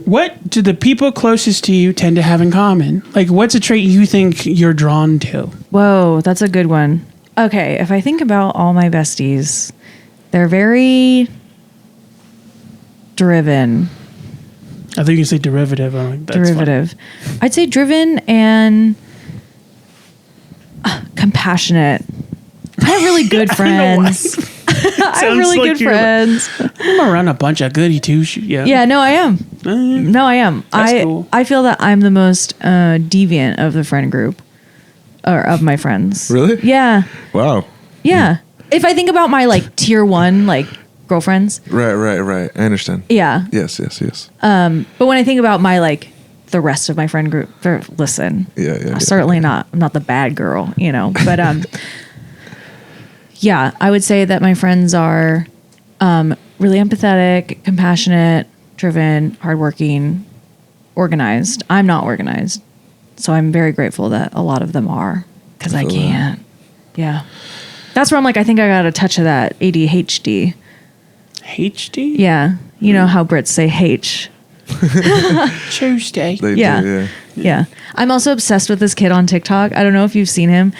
Speaker 1: What do the people closest to you tend to have in common? Like, what's a trait you think you're drawn to?
Speaker 2: Whoa, that's a good one. Okay, if I think about all my besties, they're very driven.
Speaker 1: I think you say derivative. I'm like, that's
Speaker 2: Derivative. I'd say driven and compassionate. I have really good friends. I have really
Speaker 1: like
Speaker 2: good
Speaker 1: you're
Speaker 2: friends.
Speaker 1: I'm around a bunch of goody two-shoes.
Speaker 2: Yeah, no, I am. No, I am.
Speaker 1: That's cool.
Speaker 2: I feel that I'm the most deviant of the friend group, or of my friends.
Speaker 3: Really?
Speaker 2: Yeah.
Speaker 3: Wow.
Speaker 2: Yeah. If I think about my like tier 1 like girlfriends.
Speaker 3: Right. I understand.
Speaker 2: Yeah.
Speaker 3: Yes.
Speaker 2: But when I think about my like the rest of my friend group, listen.
Speaker 3: Yeah.
Speaker 2: Certainly not. I'm not the bad girl, you know. But yeah, I would say that my friends are really empathetic, compassionate, driven, hardworking, organized. I'm not organized, so I'm very grateful that a lot of them are, because I can't. Yeah, that's where I'm like, I think I got a touch of that ADHD.
Speaker 1: HD?
Speaker 2: Yeah, you know how Brits say H.
Speaker 1: Tuesday.
Speaker 3: They
Speaker 2: Yeah.
Speaker 3: do,
Speaker 2: Yeah. I'm also obsessed with this kid on TikTok. I don't know if you've seen him.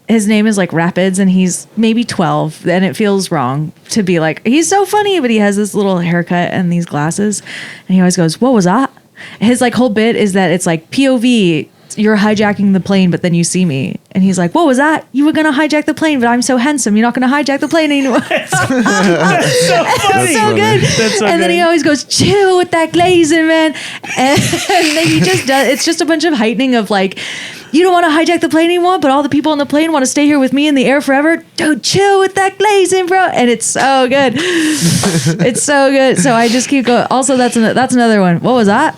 Speaker 2: His name is like Rapids, and he's maybe 12, and it feels wrong to be like, he's so funny, but he has this little haircut and these glasses, and he always goes, "What was that?" His like whole bit is that it's like POV, you're hijacking the plane, but then you see me, and he's like, "What was that? You were gonna hijack the plane, but I'm so handsome, you're not gonna hijack the plane anymore."
Speaker 1: That's so funny.
Speaker 2: So good.
Speaker 1: That's so
Speaker 2: and then
Speaker 1: good.
Speaker 2: he always goes, "Chill with that glazing, man." And then he just does. It's just a bunch of heightening of like, you don't want to hijack the plane anymore, but all the people on the plane want to stay here with me in the air forever. Dude, chill with that glazing, bro. And it's so good. It's so good. So I just keep going. Also, that's another one. What was that?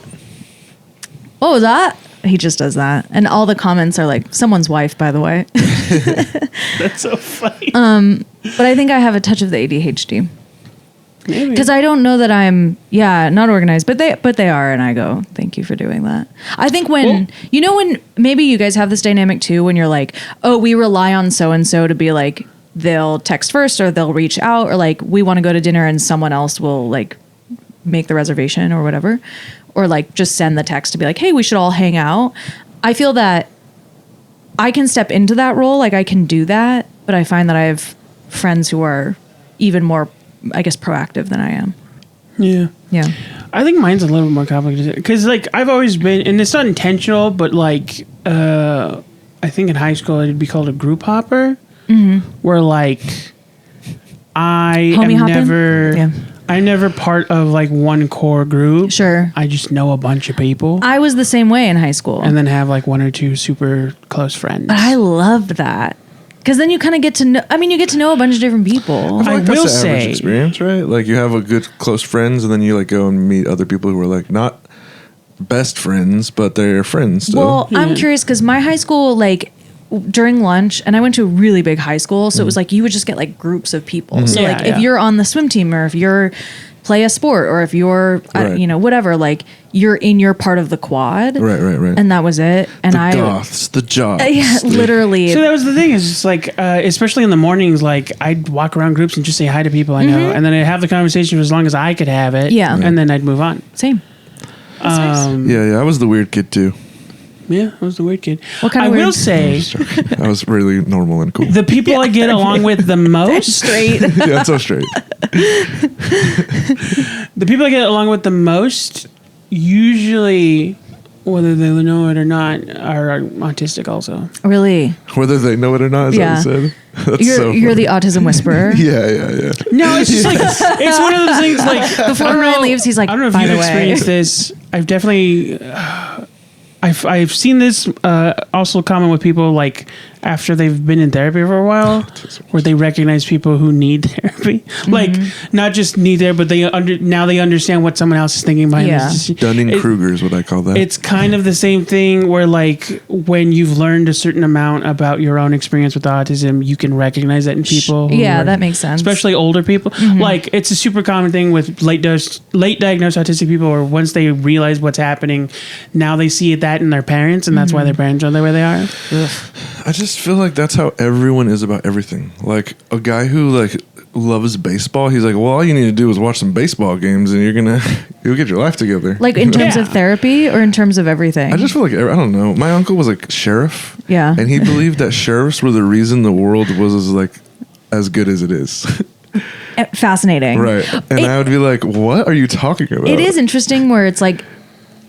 Speaker 2: What was that? He just does that. And all the comments are like, someone's wife, by the way.
Speaker 1: That's so funny.
Speaker 2: But I think I have a touch of the ADHD.
Speaker 1: Maybe.
Speaker 2: Because I don't know that I'm, not organized, but they are, and I go, thank you for doing that. I think when maybe you guys have this dynamic too, when you're like, oh, we rely on so and so to be like, they'll text first or they'll reach out, or like we want to go to dinner and someone else will like make the reservation or whatever, or like just send the text to be like, hey, we should all hang out. I feel that I can step into that role, like I can do that, but I find that I have friends who are even more, I guess, proactive than I am.
Speaker 1: Yeah.
Speaker 2: Yeah.
Speaker 1: I think mine's a little more complicated because, like, I've always been, and it's not intentional, but like, I think in high school it'd be called a group hopper, where like I'm never part of like one core group.
Speaker 2: Sure.
Speaker 1: I just know a bunch of people,
Speaker 2: I was the same way in high school.
Speaker 1: and then have like one or two super close friends.
Speaker 2: But I loved that. Because then you kind of get to know, you get to know a bunch of different people.
Speaker 1: I
Speaker 3: That's
Speaker 1: will
Speaker 3: the
Speaker 1: say,
Speaker 3: average experience, right? Like you have a good close friends, and then you like go and meet other people who are like not best friends, but they're friends still.
Speaker 2: Well, I'm curious because my high school, like during lunch, and I went to a really big high school, so it was like you would just get like groups of people. So
Speaker 1: Yeah,
Speaker 2: like
Speaker 1: yeah.
Speaker 2: if you're on the swim team, or if you're play a sport, or if you're
Speaker 3: Right.
Speaker 2: whatever, like you're in your part of the quad.
Speaker 3: right.
Speaker 2: And that was it. And
Speaker 3: The goths, the jocks.
Speaker 2: yeah, literally.
Speaker 1: so that was the thing, is just like, especially in the mornings, like I'd walk around groups and just say hi to people I know, and then I'd have the conversation for as long as I could have it.
Speaker 2: Yeah.
Speaker 1: And then I'd move on.
Speaker 2: Same.
Speaker 3: Yeah, I was the weird kid too.
Speaker 1: Yeah, I was the weird kid.
Speaker 2: What kind
Speaker 1: I
Speaker 2: of weird?
Speaker 1: will say,
Speaker 3: I was really normal and cool.
Speaker 1: the people I get along with the most,
Speaker 2: Straight.
Speaker 3: Yeah, that's so straight.
Speaker 1: the people I get along with the most, usually, whether they know it or not, are autistic also.
Speaker 2: Really?
Speaker 3: Whether they know it or not, is
Speaker 2: Yeah.
Speaker 3: that what you said? That's
Speaker 2: You're the autism whisperer.
Speaker 3: Yeah.
Speaker 1: No, it's just like, it's one of those things like,
Speaker 2: Before
Speaker 1: I don't
Speaker 2: Ryan
Speaker 1: know-
Speaker 2: leaves, he's like,
Speaker 1: I don't know if
Speaker 2: by
Speaker 1: you've
Speaker 2: the way.
Speaker 1: experienced this. I've definitely, I've seen this also common with people like after they've been in therapy for a while, where they recognize people who need therapy, like not just need therapy, but now they understand what someone else is thinking behind
Speaker 2: Yeah.
Speaker 1: this.
Speaker 3: Dunning-Kruger is what I call that.
Speaker 1: It's kind of the same thing where like when you've learned a certain amount about your own experience with autism, you can recognize that in people.
Speaker 2: Yeah, that makes sense.
Speaker 1: Especially older people. Like it's a super common thing with late diagnosed autistic people, or once they realize what's happening, now they see that in their parents, and that's why their parents are the way they are.
Speaker 3: I just feel like that's how everyone is about everything. Like a guy who like loves baseball, he's like, well, all you need to do is watch some baseball games and you'll get your life together.
Speaker 2: Like in terms
Speaker 1: Yeah.
Speaker 2: of therapy or in terms of everything?
Speaker 3: I just feel like, I don't know. My uncle was like sheriff.
Speaker 2: Yeah.
Speaker 3: And he believed that sheriffs were the reason the world was as good as it is.
Speaker 2: Fascinating.
Speaker 3: Right. And I would be like, what are you talking about?
Speaker 2: It is interesting where it's like,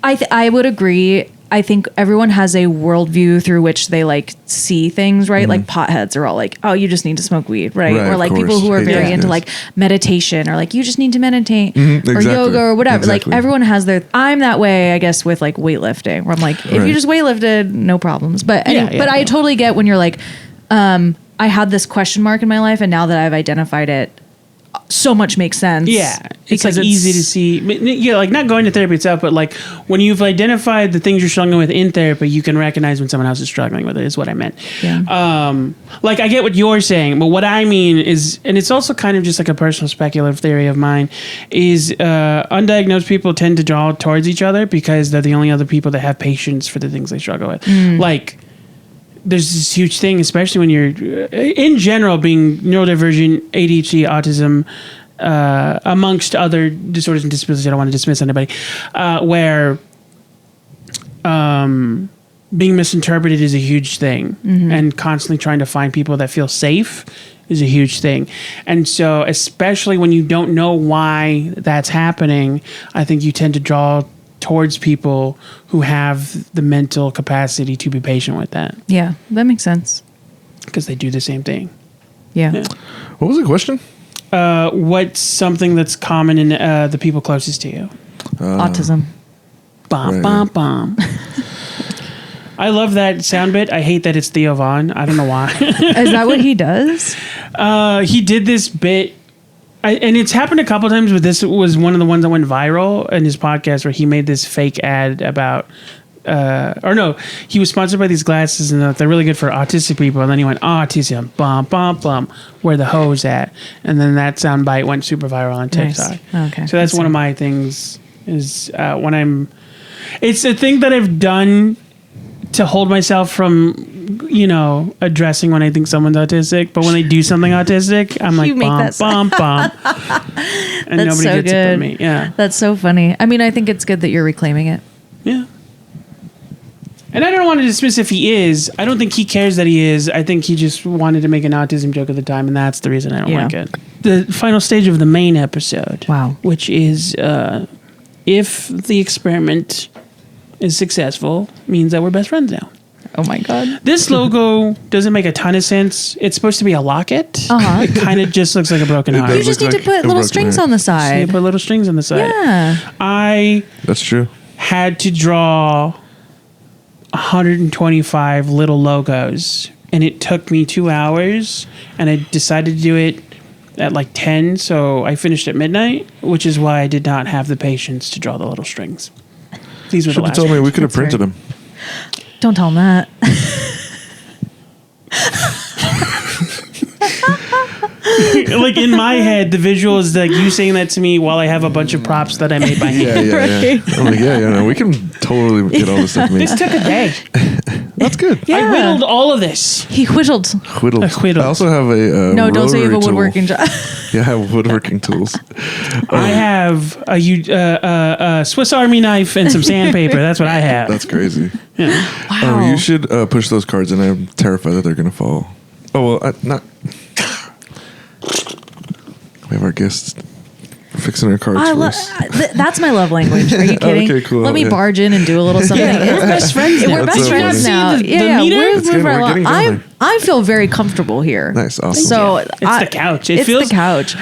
Speaker 2: I would agree. I think everyone has a worldview through which they like see things, right? Like potheads are all like, oh, you just need to smoke weed, right?
Speaker 3: Right,
Speaker 2: Or
Speaker 3: of
Speaker 2: like people
Speaker 3: course.
Speaker 2: who are
Speaker 3: Hate
Speaker 2: very
Speaker 3: that.
Speaker 2: into
Speaker 3: Yes.
Speaker 2: like meditation, or like you just need to meditate, or
Speaker 3: exactly.
Speaker 2: yoga or whatever.
Speaker 3: Exactly.
Speaker 2: Like everyone has their. I'm that way, I guess, with like weightlifting, where I'm like, if you
Speaker 3: Right.
Speaker 2: just weightlifted, no problems. But
Speaker 1: Yeah,
Speaker 2: but I
Speaker 1: yeah.
Speaker 2: totally get when you're like, I had this question mark in my life, and now that I've identified it, so much makes sense.
Speaker 1: Yeah, it's
Speaker 2: because
Speaker 1: like easy to see. Yeah, like not going to therapy itself, but like when you've identified the things you're struggling with in therapy, you can recognize when someone else is struggling with it. Is what I meant.
Speaker 2: Yeah.
Speaker 1: Like I get what you're saying, but what I mean is, and it's also kind of just like a personal speculative theory of mine, is undiagnosed people tend to draw towards each other because they're the only other people that have patience for the things they struggle with. Like. There's this huge thing, especially when you're, in general, being neurodivergent, ADHD, autism, amongst other disorders and disabilities. I don't want to dismiss anybody, where being misinterpreted is a huge thing, and constantly trying to find people that feel safe is a huge thing. And so, especially when you don't know why that's happening, I think you tend to draw towards people who have the mental capacity to be patient with that,
Speaker 2: Yeah, that makes sense.
Speaker 1: because they do the same thing.
Speaker 2: Yeah.
Speaker 1: Yeah.
Speaker 3: What was the question?
Speaker 1: What's something that's common in the people closest to you?
Speaker 2: Autism.
Speaker 1: Bom,
Speaker 3: Right.
Speaker 1: bom, bom. I love that sound bit. I hate that it's Theo Vaughn. I don't know why.
Speaker 2: Is that what he does?
Speaker 1: He did this bit, and it's happened a couple times, but this was one of the ones that went viral in his podcast, where he made this fake ad about, or no, he was sponsored by these glasses, and they're really good for autistic people. And then he went, autism, bum, bum, bum, where the hose at? And then that sound bite went super viral on
Speaker 2: Nice.
Speaker 1: TikTok.
Speaker 2: Okay.
Speaker 1: So that's one of my things is when it's a thing that I've done to hold myself from, addressing when I think someone's autistic. But when they do something autistic, I'm like,
Speaker 2: You make
Speaker 1: bum,
Speaker 2: that
Speaker 1: bum, bum. And
Speaker 2: That's
Speaker 1: nobody
Speaker 2: so
Speaker 1: gets it
Speaker 2: good.
Speaker 1: but me. Yeah.
Speaker 2: That's so funny. I mean, I think it's good that you're reclaiming it.
Speaker 1: Yeah. And I don't want to dismiss if he is. I don't think he cares that he is. I think he just wanted to make an autism joke at the time, and that's the reason I don't
Speaker 2: Yeah.
Speaker 1: like it. The final stage of the main episode.
Speaker 2: Wow.
Speaker 1: Which is if the experiment is successful, means that we're best friends now.
Speaker 2: Oh my God.
Speaker 1: This logo doesn't make a ton of sense. It's supposed to be a locket.
Speaker 2: Uh-huh.
Speaker 1: It kind of just looks like a broken
Speaker 3: It
Speaker 1: heart.
Speaker 3: does.
Speaker 2: You just
Speaker 3: look
Speaker 2: need
Speaker 3: like
Speaker 2: to put
Speaker 3: a
Speaker 2: little
Speaker 3: broken
Speaker 2: strings
Speaker 3: heart.
Speaker 2: on the
Speaker 1: So you
Speaker 2: side.
Speaker 1: put little strings on the side.
Speaker 2: Yeah.
Speaker 1: I
Speaker 3: That's true.
Speaker 1: had to draw 125 little logos, and it took me 2 hours, and I decided to do it at like 10, so I finished at midnight, which is why I did not have the patience to draw the little strings. These were the
Speaker 3: Should have
Speaker 1: last
Speaker 3: told me
Speaker 1: ones.
Speaker 3: we could have
Speaker 2: That's
Speaker 3: printed
Speaker 2: right.
Speaker 3: them.
Speaker 2: Don't tell him that.
Speaker 1: Like in my head, the visual is like you saying that to me while I have a bunch of props that I made by hand.
Speaker 3: Yeah.
Speaker 2: Right.
Speaker 3: I'm like, no, we can totally get all this stuff made.
Speaker 1: This took a day.
Speaker 3: That's good.
Speaker 2: Yeah.
Speaker 1: I whittled all of this.
Speaker 2: He whittled.
Speaker 3: Whittled.
Speaker 1: Whittled.
Speaker 3: I also have a
Speaker 2: No, don't say you have a
Speaker 3: rotary tool.
Speaker 2: woodworking job.
Speaker 3: Yeah, I have woodworking tools.
Speaker 1: I have a Swiss Army knife and some sandpaper. That's what I have.
Speaker 3: That's crazy.
Speaker 2: Wow.
Speaker 3: You should push those cards, and I'm terrified that they're going to fall. Oh, well, not. We have our guests fixing our cards for us.
Speaker 2: That's my love language. Are you kidding?
Speaker 3: Okay, cool,
Speaker 2: Let me
Speaker 3: yeah.
Speaker 2: barge in and do a little something.
Speaker 1: We're best friends now.
Speaker 2: We're
Speaker 3: That's
Speaker 2: best
Speaker 3: so
Speaker 2: friends
Speaker 3: funny.
Speaker 2: now.
Speaker 1: See the meter?
Speaker 3: It's good. We're getting going.
Speaker 2: I feel very comfortable here.
Speaker 3: Nice, awesome.
Speaker 2: So
Speaker 1: It's the couch. It
Speaker 2: it's
Speaker 1: feels
Speaker 2: the couch.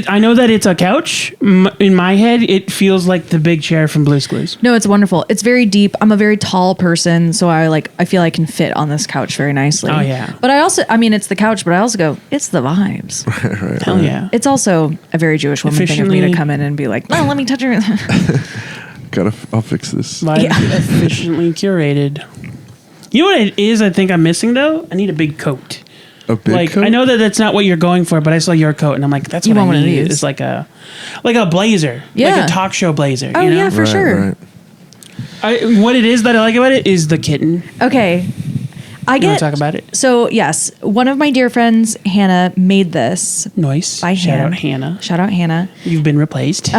Speaker 1: I know that it's a couch. In my head, it feels like the big chair from Blue's Clues.
Speaker 2: No, it's wonderful. It's very deep. I'm a very tall person, so I feel I can fit on this couch very nicely.
Speaker 1: Oh, yeah.
Speaker 2: But it's the couch, but I also go, it's the vibes.
Speaker 3: right,
Speaker 1: Hell yeah.
Speaker 2: It's also a very Jewish woman thing of me to come in and be like, no, let me touch your.
Speaker 3: I'll fix this.
Speaker 1: Efficiently curated. You know what it is I think I'm missing, though? I need a big coat.
Speaker 3: A big coat?
Speaker 1: I know that that's not what you're going for, but I saw your coat, and I'm like, that's
Speaker 2: You
Speaker 1: what
Speaker 2: want
Speaker 1: I
Speaker 2: one of
Speaker 1: need.
Speaker 2: these?
Speaker 1: It's like a blazer.
Speaker 2: Yeah.
Speaker 1: Like a talk show blazer.
Speaker 2: Oh,
Speaker 1: you know?
Speaker 2: yeah, for sure.
Speaker 3: Right.
Speaker 1: What it is that I like about it is the kitten.
Speaker 2: Okay. I
Speaker 1: You want
Speaker 2: get.
Speaker 1: to talk about it?
Speaker 2: So, yes, one of my dear friends, Hannah, made this
Speaker 1: Nice.
Speaker 2: by
Speaker 1: Shout
Speaker 2: hand.
Speaker 1: out Hannah.
Speaker 2: Shout out Hannah.
Speaker 1: You've been replaced.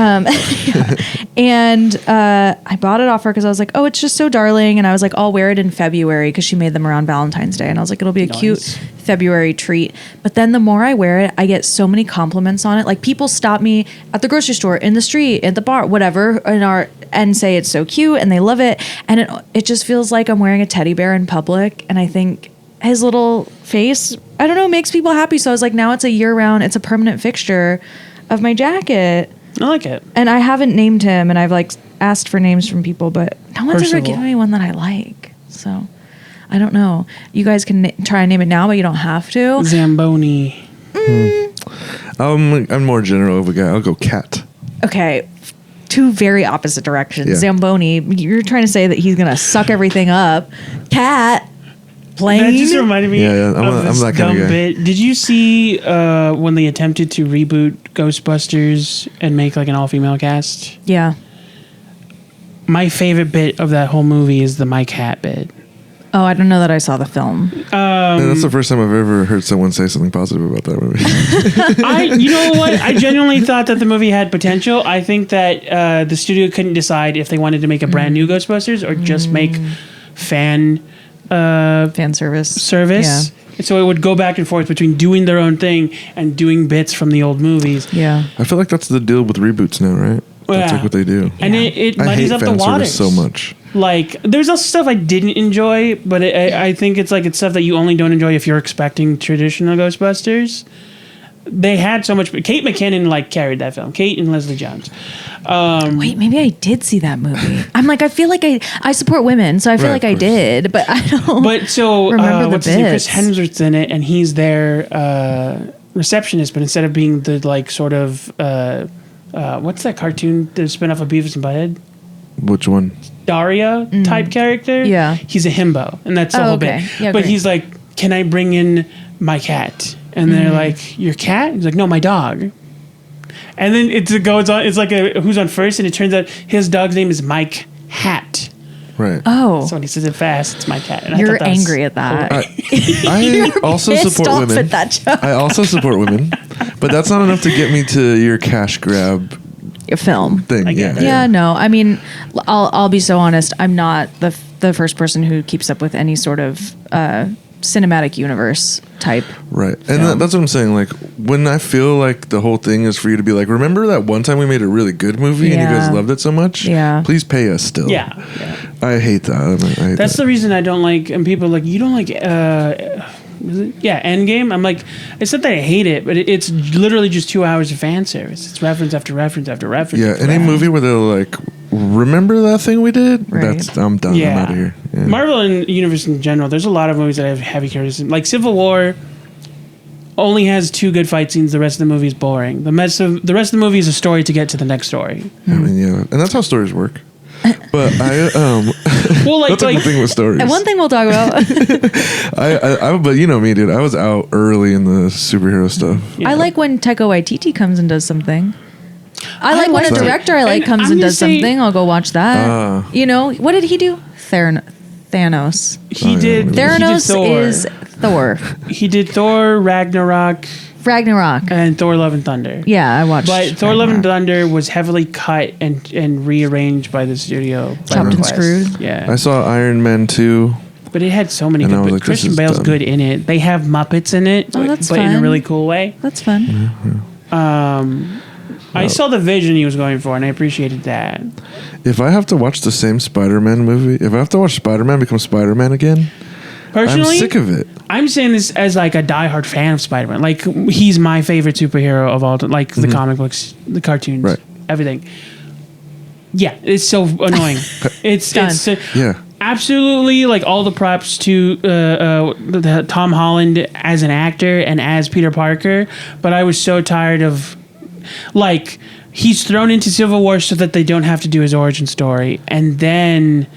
Speaker 2: And I bought it off her because I was like, oh, it's just so darling. And I was like, I'll wear it in February because she made them around Valentine's Day. And I was like, it'll be a cute February treat. But then the more I wear it, I get so many compliments on it. Like people stop me at the grocery store, in the street, at the bar, whatever, and say it's so cute and they love it. And it just feels like I'm wearing a teddy bear in public. And I think his little face, I don't know, makes people happy. So I was like, now it's a year-round, it's a permanent fixture of my jacket.
Speaker 1: I like it.
Speaker 2: And I haven't named him, and I've like asked for names from people, but no one's ever
Speaker 1: Personable.
Speaker 2: given me one that I like. So I don't know. You guys can try and name it now, but you don't have to.
Speaker 1: Zamboni.
Speaker 3: I'm more general of a guy. I'll go cat.
Speaker 2: Okay. Two very opposite directions.
Speaker 3: Yeah.
Speaker 2: Zamboni, you're trying to say that he's gonna suck everything up. Cat, plain.
Speaker 1: That just reminded me
Speaker 3: Yeah, I'm
Speaker 1: of this
Speaker 3: that kind
Speaker 1: dumb
Speaker 3: of guy.
Speaker 1: bit. Did you see when they attempted to reboot Ghostbusters and make like an all-female cast?
Speaker 2: Yeah.
Speaker 1: My favorite bit of that whole movie is the Mike Hat bit.
Speaker 2: Oh, I don't know that I saw the film.
Speaker 3: And that's the first time I've ever heard someone say something positive about that movie.
Speaker 1: You know what? I genuinely thought that the movie had potential. I think that the studio couldn't decide if they wanted to make a brand new Ghostbusters or just make fan
Speaker 2: service.
Speaker 1: Yeah. And so it would go back and forth between doing their own thing and doing bits from the old movies.
Speaker 2: Yeah.
Speaker 3: I feel like that's the deal with reboots now, right? That's
Speaker 1: Yeah.
Speaker 3: like what they do.
Speaker 1: And it
Speaker 3: I
Speaker 1: muddies
Speaker 3: hate
Speaker 1: up the
Speaker 3: fan
Speaker 1: waters
Speaker 3: service so much.
Speaker 1: Like, there's also stuff I didn't enjoy, but I think it's stuff that you only don't enjoy if you're expecting traditional Ghostbusters. They had so much. Kate McKinnon carried that film. Kate and Leslie Jones.
Speaker 2: Wait, maybe I did see that movie. I'm like, I feel like I support women, so I feel
Speaker 3: Right,
Speaker 2: like
Speaker 3: of
Speaker 2: I
Speaker 3: course.
Speaker 2: did, but I don't.
Speaker 1: But so
Speaker 2: Remember the
Speaker 1: what's his name? Chris
Speaker 2: bits.
Speaker 1: Hemsworth's in it, and he's their receptionist. But instead of being the sort of what's that cartoon, the spinoff of Beavis and Butthead?
Speaker 3: Which one?
Speaker 1: Daria type character.
Speaker 2: Yeah.
Speaker 1: He's a himbo, and that's the
Speaker 2: Oh,
Speaker 1: whole
Speaker 2: okay.
Speaker 1: bit.
Speaker 2: Yeah,
Speaker 1: but
Speaker 2: great.
Speaker 1: he's like, "Can I bring in my cat?" And they're like, "Your cat?" He's like, "No, my dog." And then it goes on. It's like a who's on first, and it turns out his dog's name is Mike Hat.
Speaker 3: Right.
Speaker 2: Oh,
Speaker 1: So when he says it fast, it's my cat. And I
Speaker 2: you're
Speaker 1: thought that was
Speaker 2: angry at that.
Speaker 3: I also
Speaker 2: pissed
Speaker 3: support
Speaker 2: off
Speaker 3: women.
Speaker 2: at that joke.
Speaker 3: I also support women, but that's not enough to get me to your cash grab
Speaker 2: Your film.
Speaker 3: thing.
Speaker 1: I get
Speaker 3: Yeah,
Speaker 1: it.
Speaker 2: Yeah, no. I mean, I'll be so honest. I'm not the first person who keeps up with any sort of cinematic universe type.
Speaker 3: Right. And that's what I'm saying. Like, when I feel like the whole thing is for you to be like, remember that one time we made a really good movie and you guys
Speaker 2: Yeah.
Speaker 3: loved it so much?
Speaker 2: Yeah.
Speaker 3: Please pay us still.
Speaker 1: Yeah.
Speaker 3: I hate that. I hate
Speaker 1: That's
Speaker 3: that.
Speaker 1: the reason I don't like. And people are like, you don't like. Endgame. I'm like, it's not that I hate it, but it's literally just 2 hours of fan service. It's reference after reference after reference.
Speaker 3: Yeah,
Speaker 1: after
Speaker 3: any
Speaker 1: reference.
Speaker 3: movie where they're like, remember that thing we did?
Speaker 2: Right.
Speaker 3: I'm done.
Speaker 1: Yeah.
Speaker 3: I'm out of here. Yeah.
Speaker 1: Marvel and universe in general, there's a lot of movies that have heavy criticism. Like Civil War only has 2 good fight scenes. The rest of the movie is boring. The rest of the movie is a story to get to the next story.
Speaker 3: I mean, yeah. And that's how stories work. But
Speaker 1: Well,
Speaker 3: that's a good thing with stories.
Speaker 2: And one thing we'll talk about.
Speaker 3: But you know me, dude. I was out early in the superhero stuff.
Speaker 1: Yeah.
Speaker 2: I like when Taika Waititi comes and does something. I like when a
Speaker 3: like that.
Speaker 2: director I like
Speaker 1: And
Speaker 2: comes
Speaker 1: I'm
Speaker 2: and
Speaker 1: gonna
Speaker 2: does
Speaker 1: say-
Speaker 2: something. I'll go watch that. You know, what did he do? Thanos.
Speaker 1: He did.
Speaker 2: Theranos
Speaker 1: he did Thor.
Speaker 2: is Thor.
Speaker 1: He did Thor, Ragnarok, and Thor: Love and Thunder.
Speaker 2: Yeah, I watched.
Speaker 1: But Thor: Love and Thunder was heavily cut and rearranged by the studio. by
Speaker 2: Chopped and
Speaker 1: request.
Speaker 2: screwed.
Speaker 1: Yeah.
Speaker 3: I saw Iron Man 2.
Speaker 1: But it had so many
Speaker 3: And I
Speaker 1: good.
Speaker 3: was
Speaker 1: But
Speaker 3: like, this
Speaker 1: Christian
Speaker 3: is
Speaker 1: Bale's
Speaker 3: dumb.
Speaker 1: good in it. They have Muppets in it,
Speaker 2: Oh, that's
Speaker 1: but in a
Speaker 2: fun.
Speaker 1: really cool way.
Speaker 2: That's fun.
Speaker 1: I saw the vision he was going for, and I appreciated that.
Speaker 3: If I have to watch the same Spider-Man movie, if I have to watch Spider-Man become Spider-Man again,
Speaker 1: Personally,
Speaker 3: I'm sick of it.
Speaker 1: I'm saying this as like a diehard fan of Spider-Man. Like he's my favorite superhero of all time. Like the comic books, the cartoons,
Speaker 3: Right.
Speaker 1: everything. Yeah, it's so annoying. it's
Speaker 2: Done.
Speaker 3: Yeah.
Speaker 1: absolutely like all the props to Tom Holland as an actor and as Peter Parker. But I was so tired of like he's thrown into Civil War so that they don't have to do his origin story, and then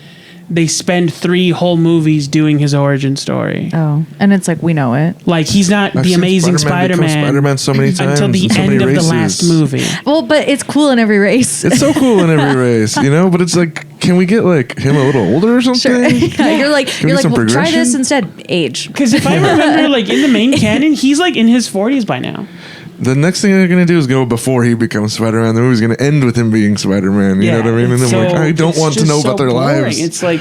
Speaker 1: they spend 3 whole movies doing his origin story.
Speaker 2: Oh, and it's like we know it.
Speaker 1: Like he's not
Speaker 3: I've
Speaker 1: the
Speaker 3: seen
Speaker 1: Amazing
Speaker 3: Spider-Man become
Speaker 1: Spider-Man,
Speaker 3: Spider-Man so many times
Speaker 1: until the
Speaker 3: in so
Speaker 1: end
Speaker 3: many
Speaker 1: of
Speaker 3: races.
Speaker 1: the last movie.
Speaker 2: Well, but it's cool in every race.
Speaker 3: It's so cool in every race, you know. But it's like, can we get like him a little older or something?
Speaker 2: Sure. Yeah, you're like,
Speaker 3: we get some
Speaker 2: well, try this
Speaker 3: progression?
Speaker 2: instead. Age.
Speaker 1: Because if I remember, like in the main canon, he's like in his 40s by now.
Speaker 3: The next thing they're gonna do is go before he becomes Spider-Man. The movie's gonna end with him being Spider-Man. You know what I mean? And
Speaker 1: it's
Speaker 3: I'm like, I don't
Speaker 1: it's
Speaker 3: want to
Speaker 1: just
Speaker 3: know
Speaker 1: so
Speaker 3: about their
Speaker 1: boring.
Speaker 3: lives.
Speaker 1: It's like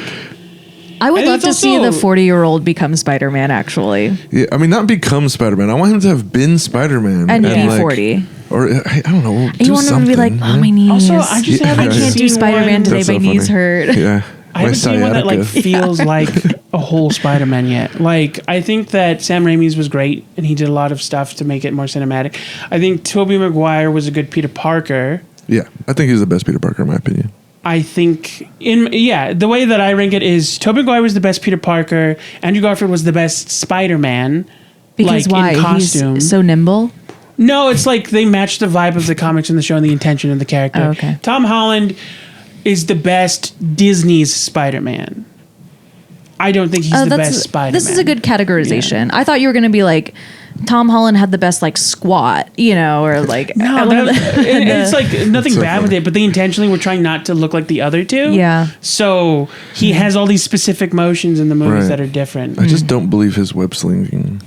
Speaker 2: I would
Speaker 1: And
Speaker 2: love
Speaker 1: it's
Speaker 2: to see
Speaker 1: also-
Speaker 2: the 40-year-old become Spider-Man. Actually,
Speaker 3: Yeah, I mean, not become Spider-Man. I want him to have been Spider-Man
Speaker 2: and be
Speaker 3: like,
Speaker 2: 40.
Speaker 3: or I don't know. Do
Speaker 2: You want him to be like,
Speaker 3: something,
Speaker 2: oh,
Speaker 3: you
Speaker 2: my
Speaker 3: know?
Speaker 2: knees.
Speaker 1: Also, I just
Speaker 3: Yeah,
Speaker 1: haven't
Speaker 3: yeah,
Speaker 2: I can't
Speaker 1: seen
Speaker 2: do Spider-Man
Speaker 1: one-
Speaker 2: today.
Speaker 3: That's so
Speaker 2: My knees
Speaker 3: funny.
Speaker 2: hurt.
Speaker 3: Yeah,
Speaker 1: I haven't seen one that like
Speaker 3: sciatica.
Speaker 1: feels like a whole Spider-Man yet. Like I think that Sam Raimi's was great, and he did a lot of stuff to make it more cinematic. I think Tobey Maguire was a good Peter Parker.
Speaker 3: Yeah, I think he's the best Peter Parker in my opinion.
Speaker 1: I think the way that I rank it is Tobey Maguire was the best Peter Parker. Andrew Garfield was the best Spider-Man.
Speaker 2: Because
Speaker 1: like,
Speaker 2: why?
Speaker 1: In costume.
Speaker 2: He's so nimble.
Speaker 1: No, it's like they match the vibe of the comics and the show and the intention of the character.
Speaker 2: Oh, okay.
Speaker 1: Tom Holland is the best Disney's Spider-Man. I don't think he's the best Spider-Man.
Speaker 2: This is a good categorization. I thought you were going to be like, Tom Holland had the best like squat, you know, or like
Speaker 1: No, it's like nothing
Speaker 3: so
Speaker 1: bad with
Speaker 3: funny.
Speaker 1: it, but they intentionally were trying not to look like the other two.
Speaker 2: Yeah.
Speaker 1: So he has all these specific motions in the movies
Speaker 3: Right.
Speaker 1: that are different.
Speaker 3: I just don't believe his web slinging.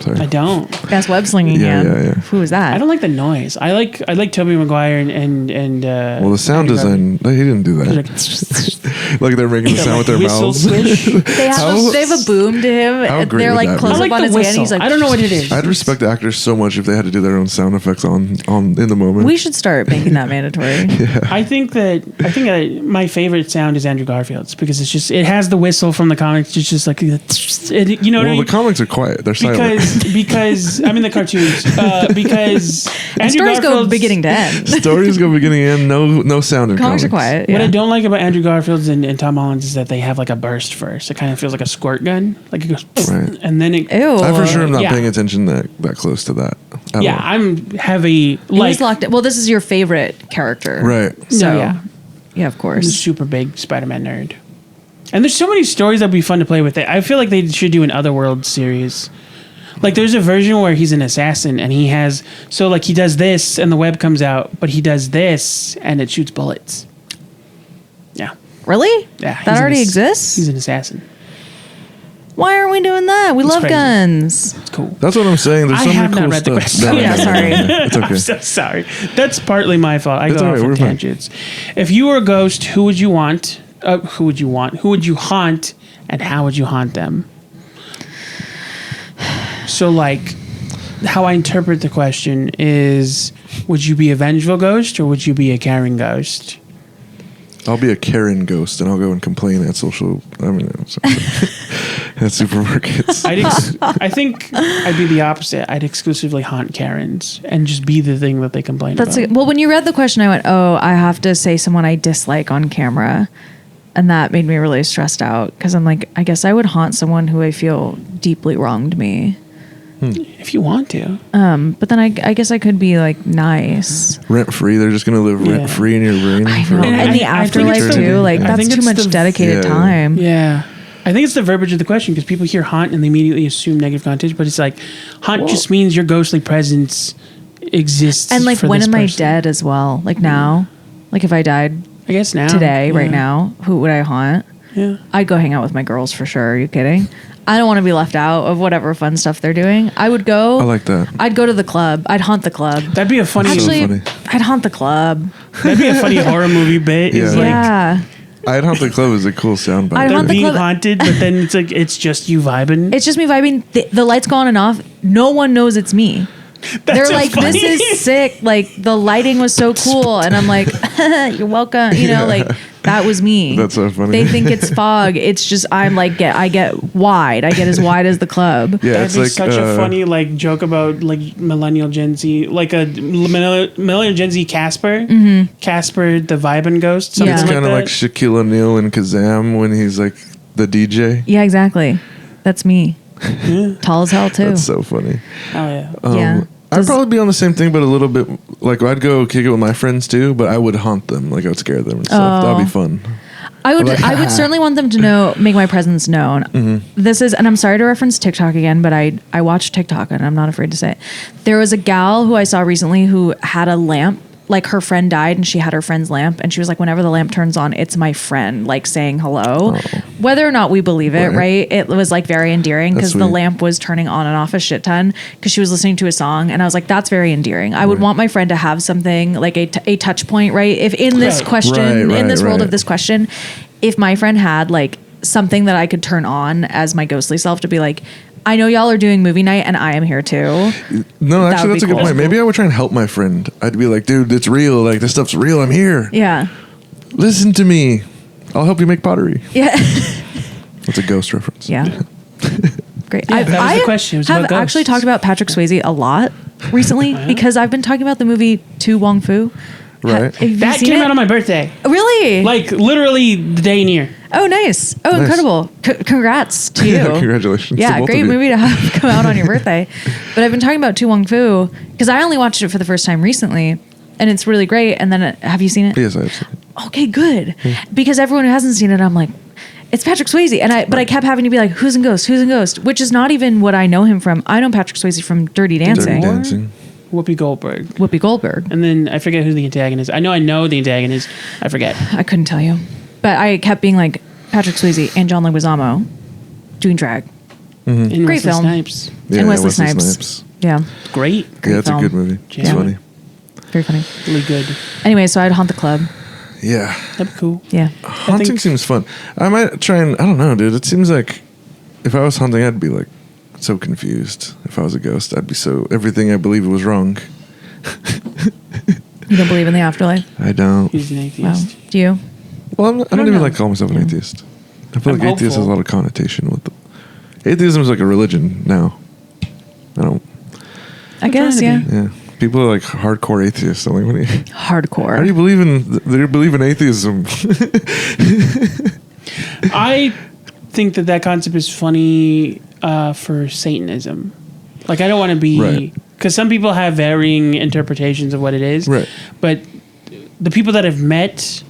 Speaker 3: Sorry.
Speaker 1: I don't.
Speaker 2: best web slinging
Speaker 3: Yeah,
Speaker 2: man.
Speaker 3: yeah, yeah.
Speaker 2: Who was that?
Speaker 1: I don't like the noise. I like Tobey Maguire and
Speaker 3: Well, the sound
Speaker 1: Andrew
Speaker 3: design, he didn't do
Speaker 1: Garfield.
Speaker 3: that. Like they're making the sound with their
Speaker 1: whistle
Speaker 3: mouths.
Speaker 1: squish.
Speaker 2: They have a boom to him.
Speaker 3: How
Speaker 2: And
Speaker 3: great
Speaker 2: they're
Speaker 3: would
Speaker 2: like
Speaker 3: that be?
Speaker 2: close
Speaker 1: I like
Speaker 2: up on
Speaker 1: the
Speaker 2: his
Speaker 1: whistle.
Speaker 2: hand. He's like,
Speaker 1: I don't know what it is.
Speaker 3: I'd respect the actors so much if they had to do their own sound effects on in the moment.
Speaker 2: we should start making that mandatory.
Speaker 1: I think that my favorite sound is Andrew Garfield's because it has the whistle from the comics. It's just like you know what I
Speaker 3: Well,
Speaker 1: mean?
Speaker 3: the comics are quiet. They're silent.
Speaker 1: because I mean the cartoons because
Speaker 2: And
Speaker 1: Andrew
Speaker 2: stories go
Speaker 1: Garfield's-
Speaker 2: beginning to end.
Speaker 3: Stories go beginning and no sound in
Speaker 2: Comics
Speaker 3: comics.
Speaker 2: are quiet.
Speaker 1: What I
Speaker 2: Yeah.
Speaker 1: don't like about Andrew Garfield's and Tom Holland's is that they have like a burst first. It kind of feels like a squirt gun, like it goes,
Speaker 3: Right.
Speaker 1: and then it.
Speaker 2: Ew.
Speaker 3: I for sure am not
Speaker 1: Yeah.
Speaker 3: paying attention that close to that. at
Speaker 1: Yeah,
Speaker 3: all.
Speaker 1: I'm heavy.
Speaker 2: He
Speaker 1: Like
Speaker 2: was locked in. Well, this is your favorite character.
Speaker 3: Right.
Speaker 2: So,
Speaker 1: No, yeah.
Speaker 2: yeah, of
Speaker 1: I'm a
Speaker 2: course.
Speaker 1: super big Spider-Man nerd. And there's so many stories that'd be fun to play with. I feel like they should do an Otherworld series. Like there's a version where he's an assassin and he does this and the web comes out, but he does this and it shoots bullets. Yeah.
Speaker 2: Really?
Speaker 1: Yeah. he's
Speaker 2: That
Speaker 1: an
Speaker 2: already
Speaker 1: ass-
Speaker 2: exists?
Speaker 1: He's an assassin.
Speaker 2: Why aren't we doing that? We love
Speaker 1: crazy.
Speaker 2: guns.
Speaker 1: It's cool.
Speaker 3: That's what I'm saying. There's
Speaker 1: I
Speaker 3: so
Speaker 1: have
Speaker 3: many
Speaker 1: not
Speaker 3: cool
Speaker 1: read the
Speaker 3: stuff.
Speaker 1: question.
Speaker 2: Yeah, sorry.
Speaker 3: It's okay.
Speaker 1: I'm so sorry. That's partly my fault. I
Speaker 3: It's
Speaker 1: go
Speaker 3: all
Speaker 1: off
Speaker 3: right,
Speaker 1: on
Speaker 3: we're fine.
Speaker 1: tangents. If you were a ghost, who would you want? Who would you want? Who would you haunt? And how would you haunt them? So, like, how I interpret the question is: would you be a vengeful ghost or would you be a caring ghost?
Speaker 3: I'll be a Karen ghost and I'll go and complain at social. I mean, I'm sorry. At supermarkets.
Speaker 1: I think I'd be the opposite. I'd exclusively haunt Karens and just be the thing that they complain
Speaker 2: That's
Speaker 1: about.
Speaker 2: well. When you read the question, I went, "Oh, I have to say someone I dislike on camera," and that made me really stressed out because I'm like, I guess I would haunt someone who I feel deeply wronged me.
Speaker 1: If you want to.
Speaker 2: But then I guess I could be like nice.
Speaker 3: Rent free. They're just gonna live
Speaker 1: Yeah.
Speaker 3: rent free in your brain.
Speaker 2: I know,
Speaker 3: forever.
Speaker 1: And
Speaker 2: and the
Speaker 1: I think it's
Speaker 2: afterlife
Speaker 1: the-
Speaker 2: too. Like
Speaker 1: I
Speaker 2: that's
Speaker 1: think
Speaker 2: too
Speaker 1: it's
Speaker 2: much
Speaker 1: the-
Speaker 2: dedicated
Speaker 3: Yeah.
Speaker 2: time.
Speaker 1: Yeah. I think it's the verbiage of the question because people hear haunt and they immediately assume negative connotation, but it's like haunt just means your ghostly presence exists.
Speaker 2: And like,
Speaker 1: for
Speaker 2: when
Speaker 1: this
Speaker 2: am I
Speaker 1: person.
Speaker 2: dead as well? Like now, like if I died
Speaker 1: I guess now.
Speaker 2: today, right
Speaker 1: Yeah.
Speaker 2: now, who would I haunt?
Speaker 1: Yeah.
Speaker 2: I'd go hang out with my girls for sure. Are you kidding? I don't want to be left out of whatever fun stuff they're doing. I would go.
Speaker 3: I like that.
Speaker 2: I'd go to the club. I'd haunt the club.
Speaker 1: That'd be a funny.
Speaker 2: Actually,
Speaker 3: funny.
Speaker 2: I'd haunt the club.
Speaker 1: That'd be a funny horror movie bit.
Speaker 3: Yeah.
Speaker 1: Is like
Speaker 2: Yeah.
Speaker 3: I'd haunt the club is a cool soundbite.
Speaker 2: I'd
Speaker 1: they're
Speaker 2: haunt the
Speaker 1: being
Speaker 2: club.
Speaker 1: haunted, but then it's like it's just you vibing.
Speaker 2: It's just me vibing. The lights go on and off. No one knows it's me. They're
Speaker 1: so
Speaker 2: like,
Speaker 1: funny.
Speaker 2: this is sick. Like the lighting was so cool. And I'm like, you're welcome. You know, like that was me.
Speaker 3: That's so funny.
Speaker 2: They think it's fog. It's just, I get wide. I get as wide as the club.
Speaker 3: Yeah,
Speaker 1: That'd
Speaker 3: it's
Speaker 1: be
Speaker 3: like
Speaker 1: such a funny like joke about like millennial Gen Z, like a millennial Gen Z Casper, Casper the vibing ghost. Something
Speaker 2: Yeah.
Speaker 3: It's kind of
Speaker 1: that.
Speaker 3: like Shaquille O'Neal and Kazam when he's like the DJ.
Speaker 2: Yeah, exactly. That's me. Tall as hell too.
Speaker 3: That's so funny.
Speaker 1: Oh yeah.
Speaker 2: Yeah.
Speaker 3: I'd probably be on the same thing, but a little bit like I'd go kick it with my friends too, but I would haunt them, like I would scare them and stuff. That'd be fun.
Speaker 2: I would
Speaker 3: Like,
Speaker 2: I would certainly want them to know, make my presence known. This is, and I'm sorry to reference TikTok again, but I watch TikTok and I'm not afraid to say it. There was a gal who I saw recently who had a lamp, like her friend died and she had her friend's lamp, and she was like, whenever the lamp turns on, it's my friend like saying hello. Whether or not we believe it, right? It was like very endearing because the
Speaker 3: sweet.
Speaker 2: lamp was turning on and off a shit ton because she was listening to a song, and I was like, that's very endearing. I would want my friend to have something like a touch point, right? If in this
Speaker 1: Right.
Speaker 2: question, in this world
Speaker 3: right.
Speaker 2: of this question, if my friend had like something that I could turn on as my ghostly self to be like, I know y'all are doing movie night and I am here too.
Speaker 3: No,
Speaker 2: That
Speaker 3: actually,
Speaker 2: would
Speaker 3: that's a
Speaker 2: be
Speaker 3: good
Speaker 2: cool.
Speaker 3: point. Maybe I would try and help my friend. I'd be like, dude, it's real. Like, this stuff's real. I'm here.
Speaker 2: Yeah.
Speaker 3: Listen to me. I'll help you make pottery.
Speaker 2: Yeah.
Speaker 3: That's a ghost reference.
Speaker 2: Yeah. Great.
Speaker 1: Yeah, that was the question. It was
Speaker 2: have
Speaker 1: about
Speaker 2: actually
Speaker 1: ghosts.
Speaker 2: talked about Patrick Swayze a lot recently because I've been talking about the movie To Wong Fu.
Speaker 3: Right.
Speaker 2: Have you
Speaker 1: That
Speaker 2: seen
Speaker 1: came
Speaker 2: it?
Speaker 1: out on my birthday,
Speaker 2: Really?
Speaker 1: like literally the day near.
Speaker 2: Oh, nice. Oh,
Speaker 3: Nice.
Speaker 2: incredible. Congrats to you.
Speaker 3: Yeah, congratulations to
Speaker 2: Yeah,
Speaker 3: both
Speaker 2: great
Speaker 3: of you.
Speaker 2: movie to have come out on your birthday. But I've been talking about Tu Wong Fu because I only watched it for the first time recently, and it's really great. And then, have you seen it?
Speaker 3: Yes, I've seen it.
Speaker 2: Okay, good. Because everyone who hasn't seen it, I'm like, it's Patrick Swayze. But I kept having to be like, who's in Ghost? Who's in Ghost? Which is not even what I know him from. I know Patrick Swayze from Dirty Dancing.
Speaker 3: Dirty Dancing.
Speaker 1: Whoopi Goldberg,
Speaker 2: Whoopi Goldberg.
Speaker 1: and then I forget who the antagonist. I know the antagonist. I forget.
Speaker 2: I couldn't tell you. But I kept being like, Patrick Swayze and John Leguizamo doing drag.
Speaker 1: And
Speaker 2: Great
Speaker 1: Wesley
Speaker 2: film.
Speaker 1: Snipes.
Speaker 3: Yeah,
Speaker 2: and
Speaker 3: yeah,
Speaker 2: Wesley Snipes. Yeah,
Speaker 1: Great.
Speaker 3: Yeah, it's a
Speaker 2: film.
Speaker 3: good movie. It's
Speaker 1: Yeah.
Speaker 3: funny.
Speaker 2: very funny.
Speaker 1: Really good.
Speaker 2: Anyway, so I'd haunt the club.
Speaker 3: Yeah.
Speaker 1: That'd be cool.
Speaker 2: Yeah.
Speaker 3: Haunting
Speaker 1: think-
Speaker 3: seems fun. I might try and, I don't know, dude. It seems like if I was hunting, I'd be like so confused. If I was a ghost, I'd be so, everything I believed was wrong.
Speaker 2: You don't believe in the afterlife?
Speaker 3: I don't.
Speaker 1: He's an
Speaker 2: Wow.
Speaker 1: atheist.
Speaker 2: Do you?
Speaker 3: Well, I don't
Speaker 1: don't
Speaker 3: even
Speaker 1: know.
Speaker 3: like to call myself an atheist. I feel
Speaker 1: I'm
Speaker 3: like atheist has a
Speaker 1: hopeful.
Speaker 3: lot of connotation with it. Atheism is like a religion now. I don't.
Speaker 2: I guess, yeah.
Speaker 1: trying to
Speaker 3: Yeah, people are like hardcore atheists. I'm like, what do you?
Speaker 2: Hardcore.
Speaker 3: How do you believe in? They believe in atheism.
Speaker 1: I think that concept is funny for Satanism. Like, I don't want to be,
Speaker 3: Right.
Speaker 1: because some people have varying interpretations of what it is.
Speaker 3: Right.
Speaker 1: But the people that I've met,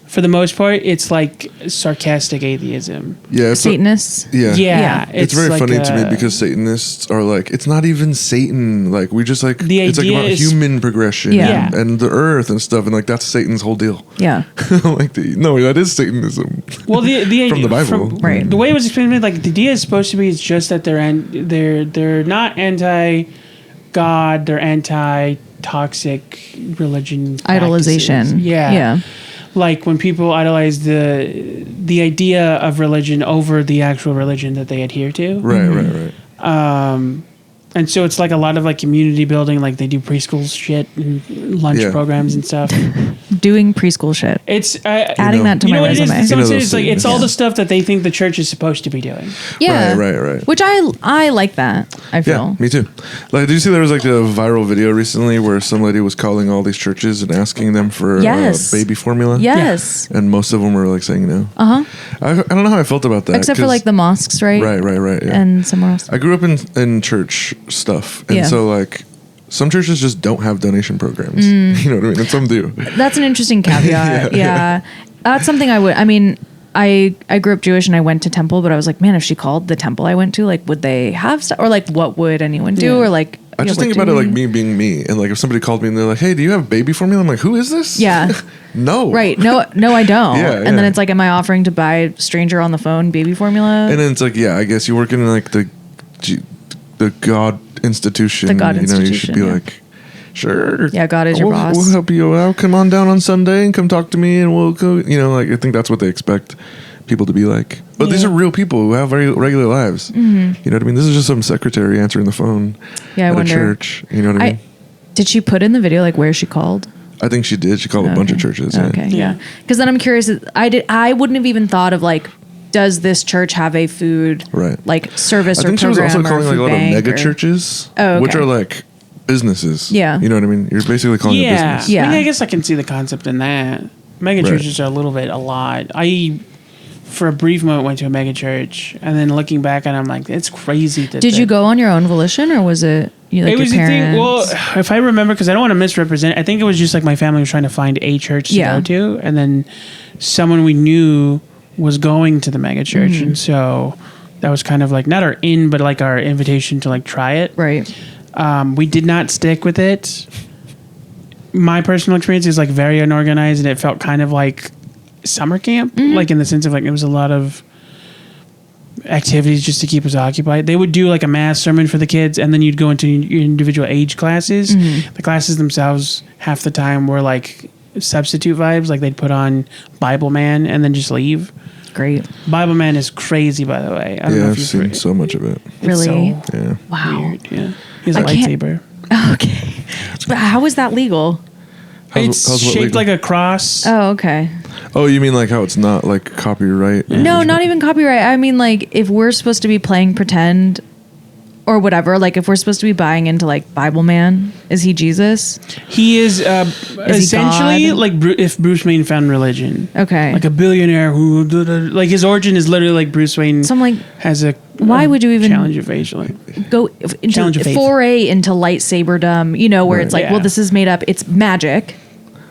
Speaker 1: for the most part, it's like sarcastic atheism.
Speaker 3: Yeah, it's
Speaker 2: Satanists.
Speaker 3: yeah.
Speaker 1: Yeah.
Speaker 3: It's very
Speaker 1: like
Speaker 3: funny to me
Speaker 1: a-
Speaker 3: because Satanists are like, it's not even Satan. Like, we just like,
Speaker 1: The
Speaker 3: it's like
Speaker 1: idea
Speaker 3: about
Speaker 1: is-
Speaker 3: human progression
Speaker 2: Yeah.
Speaker 3: and the earth and stuff. And like, that's Satan's whole deal.
Speaker 2: Yeah.
Speaker 3: Like, no, that is Satanism.
Speaker 1: Well, the idea
Speaker 3: From the Bible.
Speaker 2: Right.
Speaker 1: The way it was explained to me, like the idea is supposed to be, it's just that they're not anti God, they're anti toxic religion
Speaker 2: Idolization.
Speaker 1: practices. Yeah.
Speaker 2: Yeah.
Speaker 1: Like when people idolize the idea of religion over the actual religion that they adhere to.
Speaker 3: Right, right, right.
Speaker 1: And so it's like a lot of like community building, like they do preschool shit and lunch
Speaker 3: Yeah.
Speaker 1: programs and stuff.
Speaker 2: Doing preschool shit.
Speaker 1: It's
Speaker 2: Adding that to
Speaker 1: you
Speaker 2: my
Speaker 1: know what it is?
Speaker 2: resume.
Speaker 1: It's,
Speaker 3: You know
Speaker 1: it's
Speaker 3: those
Speaker 1: like it's
Speaker 3: things.
Speaker 1: all the stuff that they think the church is supposed to be doing.
Speaker 2: Yeah.
Speaker 3: Right.
Speaker 2: Which I like that, I
Speaker 3: Yeah,
Speaker 2: feel.
Speaker 3: me too. Like, did you see there was like a viral video recently where some lady was calling all these churches and asking them for
Speaker 2: Yes.
Speaker 3: baby formula?
Speaker 2: Yes.
Speaker 3: And most of them were like saying no.
Speaker 2: Uh-huh.
Speaker 3: I don't know how I felt about that.
Speaker 2: Except for
Speaker 3: 'cause-
Speaker 2: like the mosques, right?
Speaker 3: Right. Yeah.
Speaker 2: And somewhere else.
Speaker 3: I grew up in church stuff, and
Speaker 2: Yeah.
Speaker 3: so like some churches just don't have donation programs.
Speaker 2: Mm.
Speaker 3: You know what I mean? And some do.
Speaker 2: That's an interesting caveat. yeah. That's something I grew up Jewish and I went to temple, but I was like, man, if she called the temple I went to, like, would they have stuff? Or like, what would anyone do?
Speaker 1: Yeah.
Speaker 2: Or like,
Speaker 3: I just
Speaker 2: what
Speaker 3: think
Speaker 2: do
Speaker 3: about it
Speaker 2: we-
Speaker 3: like me being me, and like if somebody called me and they're like, "Hey, do you have baby formula?" I'm like, "Who is this?"
Speaker 2: Yeah.
Speaker 3: No.
Speaker 2: Right. No, I don't.
Speaker 3: Yeah,
Speaker 2: and then
Speaker 3: yeah.
Speaker 2: it's like, am I offering to buy a stranger on the phone baby formula?
Speaker 3: And then it's like, yeah, I guess you work in like the God institution.
Speaker 2: The God
Speaker 3: You should
Speaker 2: institution,
Speaker 3: be
Speaker 2: yeah.
Speaker 3: like, sure.
Speaker 2: Yeah, God is your
Speaker 3: we'll,
Speaker 2: boss.
Speaker 3: We'll help you out. Come on down on Sunday and come talk to me, and we'll go. You know, like I think that's what they expect people to be like. But these
Speaker 2: Yeah.
Speaker 3: are real people who have very regular lives.
Speaker 2: Mm-hmm.
Speaker 3: You know what I mean? This is just some secretary answering the phone
Speaker 2: Yeah, I
Speaker 3: at
Speaker 2: wonder.
Speaker 3: a church. You know what I mean?
Speaker 2: Did she put in the video like where she called?
Speaker 3: I think she did. She called a bunch of churches. Yeah.
Speaker 2: Okay, yeah. Because then I'm curious. I wouldn't have even thought of like, does this church have a food like service
Speaker 3: I
Speaker 2: or
Speaker 3: think she was
Speaker 2: program
Speaker 3: also calling
Speaker 2: or
Speaker 3: like a
Speaker 2: food
Speaker 3: lot of
Speaker 2: bank
Speaker 3: mega
Speaker 2: or-
Speaker 3: churches,
Speaker 2: Oh, okay.
Speaker 3: which are like businesses.
Speaker 2: Yeah.
Speaker 3: You know what I mean? You're basically calling it
Speaker 1: Yeah.
Speaker 3: business.
Speaker 2: Yeah.
Speaker 1: I mean, I guess I can see the concept in that. Mega
Speaker 3: Right.
Speaker 1: churches are a lot. I, for a brief moment, went to a mega church, and then looking back, and I'm like, it's crazy.
Speaker 2: Did you go on your own volition or was it you like
Speaker 1: It was
Speaker 2: your
Speaker 1: the thing.
Speaker 2: parents?
Speaker 1: Well, if I remember, because I don't want to misrepresent, I think it was just like my family was trying to find a church to
Speaker 2: Yeah.
Speaker 1: go to, and then someone we knew was going to the mega church,
Speaker 2: Mm-hmm.
Speaker 1: and so that was kind of like not our but like our invitation to like try it.
Speaker 2: Right.
Speaker 1: We did not stick with it. My personal experience is like very unorganized, and it felt kind of like summer camp, like in the sense of like it was a lot of activities just to keep us occupied. They would do like a mass sermon for the kids, and then you'd go into your individual age classes. The classes themselves, half the time, were like substitute vibes. Like they'd put on Bible Man and then just leave.
Speaker 2: Great.
Speaker 1: Bible Man is crazy, by the way. I don't know
Speaker 3: Yeah,
Speaker 1: if
Speaker 3: I've
Speaker 1: you've
Speaker 3: seen
Speaker 1: heard-
Speaker 3: so much of it.
Speaker 1: it's
Speaker 2: Really?
Speaker 1: so
Speaker 3: Yeah.
Speaker 2: Wow.
Speaker 1: weird. Yeah, he has a
Speaker 2: I can't-
Speaker 1: lightsaber.
Speaker 2: Okay. But how is that legal?
Speaker 1: It's
Speaker 3: how's what
Speaker 1: shaped
Speaker 3: legal?
Speaker 1: like a cross.
Speaker 2: Oh, okay.
Speaker 3: Oh, you mean like how it's not like copyright?
Speaker 2: No, not even copyright. I mean, like, if we're supposed to be playing pretend or whatever, like, if we're supposed to be buying into, like, Bible Man, is he Jesus?
Speaker 1: He is essentially
Speaker 2: God?
Speaker 1: like if Bruce Wayne found religion.
Speaker 2: Okay.
Speaker 1: Like a billionaire who, like his origin is literally like Bruce Wayne
Speaker 2: So I'm like,
Speaker 1: has a.
Speaker 2: why would you even
Speaker 1: challenge of age? Like,
Speaker 2: go
Speaker 1: Challenge
Speaker 2: into
Speaker 1: of faith.
Speaker 2: foray into lightsaberdom, you know, where
Speaker 3: Right.
Speaker 2: it's like,
Speaker 1: Yeah.
Speaker 2: well, this is made up. It's magic,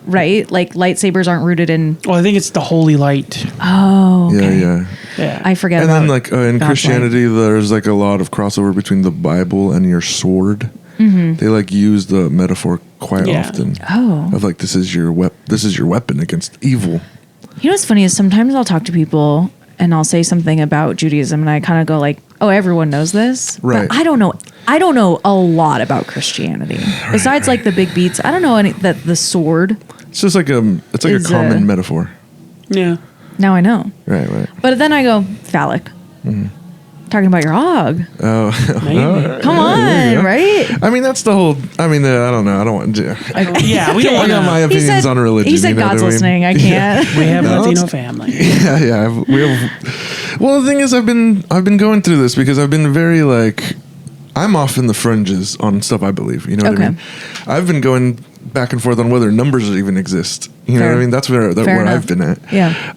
Speaker 2: right? Like, lightsabers aren't rooted in.
Speaker 1: well, I think it's the holy light.
Speaker 2: Oh, okay.
Speaker 3: Yeah.
Speaker 1: Yeah,
Speaker 2: I forget
Speaker 3: And
Speaker 2: about
Speaker 3: then like in
Speaker 2: God's
Speaker 3: Christianity, there's like a lot of crossover between the Bible and your sword.
Speaker 2: Mm-hmm.
Speaker 3: They like use the metaphor quite
Speaker 1: Yeah.
Speaker 3: often.
Speaker 2: Oh.
Speaker 3: Of like this is your weapon against evil.
Speaker 2: You know what's funny is sometimes I'll talk to people and I'll say something about Judaism and I kind of go like, "Oh, everyone knows this."
Speaker 3: Right.
Speaker 2: But I don't know a lot about Christianity. Besides like the big beats, I don't know any that the sword.
Speaker 3: It's just like it's like a
Speaker 2: Is,
Speaker 3: common metaphor.
Speaker 1: yeah.
Speaker 2: Now I know.
Speaker 3: Right.
Speaker 2: But then I go, phallic. Talking about your hog.
Speaker 3: Oh,
Speaker 1: Maybe.
Speaker 2: Come
Speaker 3: there you
Speaker 2: on,
Speaker 3: go.
Speaker 2: right?
Speaker 3: I mean, that's the whole. I mean, I don't know. I don't want to.
Speaker 1: Yeah, we don't
Speaker 3: I
Speaker 1: want
Speaker 3: got my
Speaker 1: to.
Speaker 3: opinions on religion.
Speaker 2: He said
Speaker 3: you know
Speaker 2: God's
Speaker 3: what I mean?
Speaker 2: listening. I can't.
Speaker 1: We have a
Speaker 3: No,
Speaker 1: Latino
Speaker 3: it's-
Speaker 1: family.
Speaker 3: Yeah. We have. Well, the thing is, I've been going through this because I've been very like, I'm off in the fringes on stuff I believe. You know what I
Speaker 2: Okay.
Speaker 3: mean? I've been going back and forth on whether numbers even exist. You know
Speaker 2: Fair.
Speaker 3: what I mean? That's where
Speaker 2: Fair enough.
Speaker 3: I've been at.
Speaker 2: Yeah.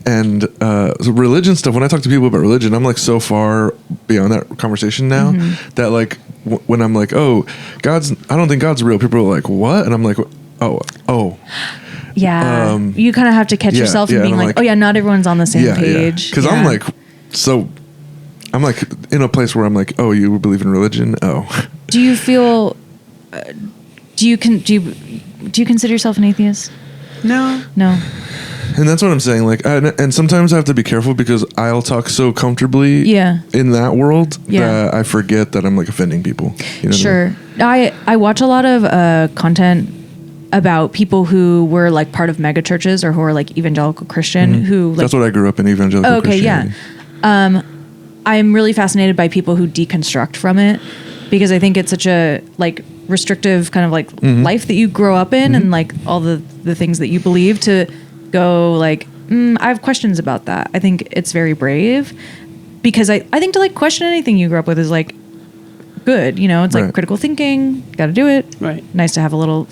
Speaker 3: And so religion stuff, when I talk to people about religion, I'm like so far beyond that conversation now that like when I'm like, oh, I don't think God's real. People are like, what? And I'm like, oh.
Speaker 2: Yeah. You kind of have to catch
Speaker 3: yeah,
Speaker 2: yourself
Speaker 3: yeah,
Speaker 2: and being
Speaker 3: and I'm
Speaker 2: like,
Speaker 3: like-
Speaker 2: oh yeah, not everyone's on the same
Speaker 3: Yeah,
Speaker 2: page.
Speaker 3: Because I'm like, I'm like in a place where I'm like, oh, you believe in religion? Oh.
Speaker 2: Do you feel? Do you consider yourself an atheist?
Speaker 1: No.
Speaker 2: No.
Speaker 3: And that's what I'm saying. Like, and sometimes I have to be careful because I'll talk so comfortably
Speaker 2: Yeah.
Speaker 3: in that world
Speaker 2: Yeah.
Speaker 3: that I forget that I'm like offending people. You know what I mean?
Speaker 2: Sure. I watch a lot of content about people who were like part of mega churches or who are like evangelical Christian who like.
Speaker 3: That's what I grew up in evangelical
Speaker 2: Oh, okay, yeah.
Speaker 3: Christianity.
Speaker 2: I'm really fascinated by people who deconstruct from it because I think it's such a like restrictive kind of like life that you grow up in and like all the things that you believe to go like, I have questions about that. I think it's very brave because I think to like question anything you grew up with is like good, you know, it's like
Speaker 3: Right.
Speaker 2: critical thinking, got to do it.
Speaker 1: Right.
Speaker 2: Nice to have a little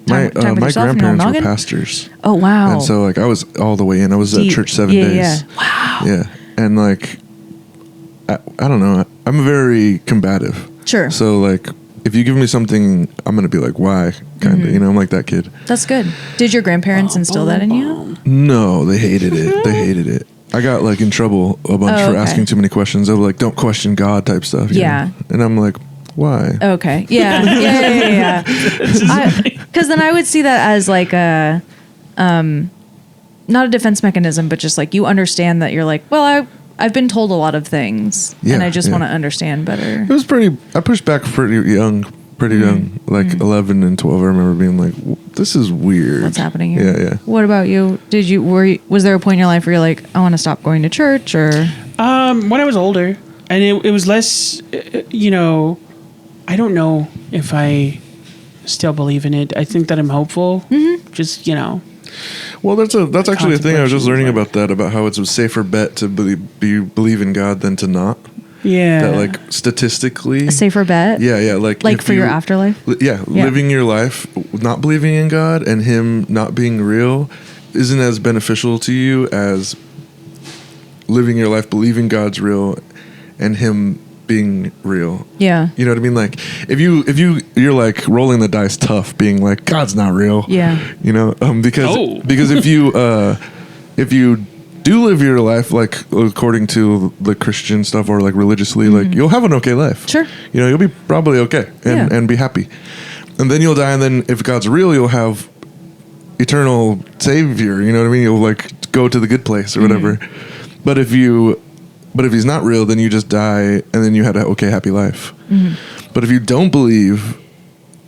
Speaker 3: My
Speaker 2: time with
Speaker 3: my
Speaker 2: yourself and your own
Speaker 3: grandparents were
Speaker 2: noggin.
Speaker 3: pastors.
Speaker 2: Oh, wow.
Speaker 3: And so like I was all the way in. I was
Speaker 2: Deep.
Speaker 3: at church 7
Speaker 2: Yeah,
Speaker 3: days.
Speaker 2: yeah. Wow.
Speaker 3: Yeah. And like I don't know. I'm very combative.
Speaker 2: Sure.
Speaker 3: So like if you give me something, I'm gonna be like, why? Kind of. You know, I'm like that kid.
Speaker 2: That's good. Did your grandparents instill that in you?
Speaker 3: No, they hated it. They hated it. I got like in trouble a bunch
Speaker 2: Oh,
Speaker 3: for
Speaker 2: okay.
Speaker 3: asking too many questions. They were like, don't question God type stuff. you
Speaker 2: Yeah.
Speaker 3: know? And I'm like, Why?
Speaker 2: Okay. Yeah. Because then I would see that as like a, not a defense mechanism, but just like you understand that you're like, well, I've been told a lot of things, and I just want to understand better.
Speaker 3: It was I pushed back pretty young, like 11 and 12. I remember being like, this is weird.
Speaker 2: What's happening here?
Speaker 3: Yeah.
Speaker 2: What about you? Was there a point in your life where you're like, I want to stop going to church, or?
Speaker 1: When I was older, and it was less, I don't know if I still believe in it. I think that I'm hopeful. Mm-hmm. Just,
Speaker 3: Well, that's actually a thing I was just learning about how it's a safer bet to believe in God than to not.
Speaker 1: Yeah.
Speaker 3: That like statistically.
Speaker 2: A safer bet?
Speaker 3: Yeah. Like
Speaker 2: for your afterlife?
Speaker 3: Yeah. Living your life not believing in God and Him not being real isn't as beneficial to you as living your life believing God's real and Him being real.
Speaker 2: Yeah.
Speaker 3: You know what I mean? Like if you're like rolling the dice tough, being like God's not real.
Speaker 2: Yeah.
Speaker 3: Because if you do live your life like according to the Christian stuff or like religiously, like you'll have an okay life.
Speaker 2: Sure.
Speaker 3: You'll be probably okay and be happy. And then you'll die, and then if God's real, you'll have eternal savior. You know what I mean? You'll like go to the good place or whatever. But if He's not real, then you just die, and then you had an okay, happy life. Mm-hmm. But if you don't believe,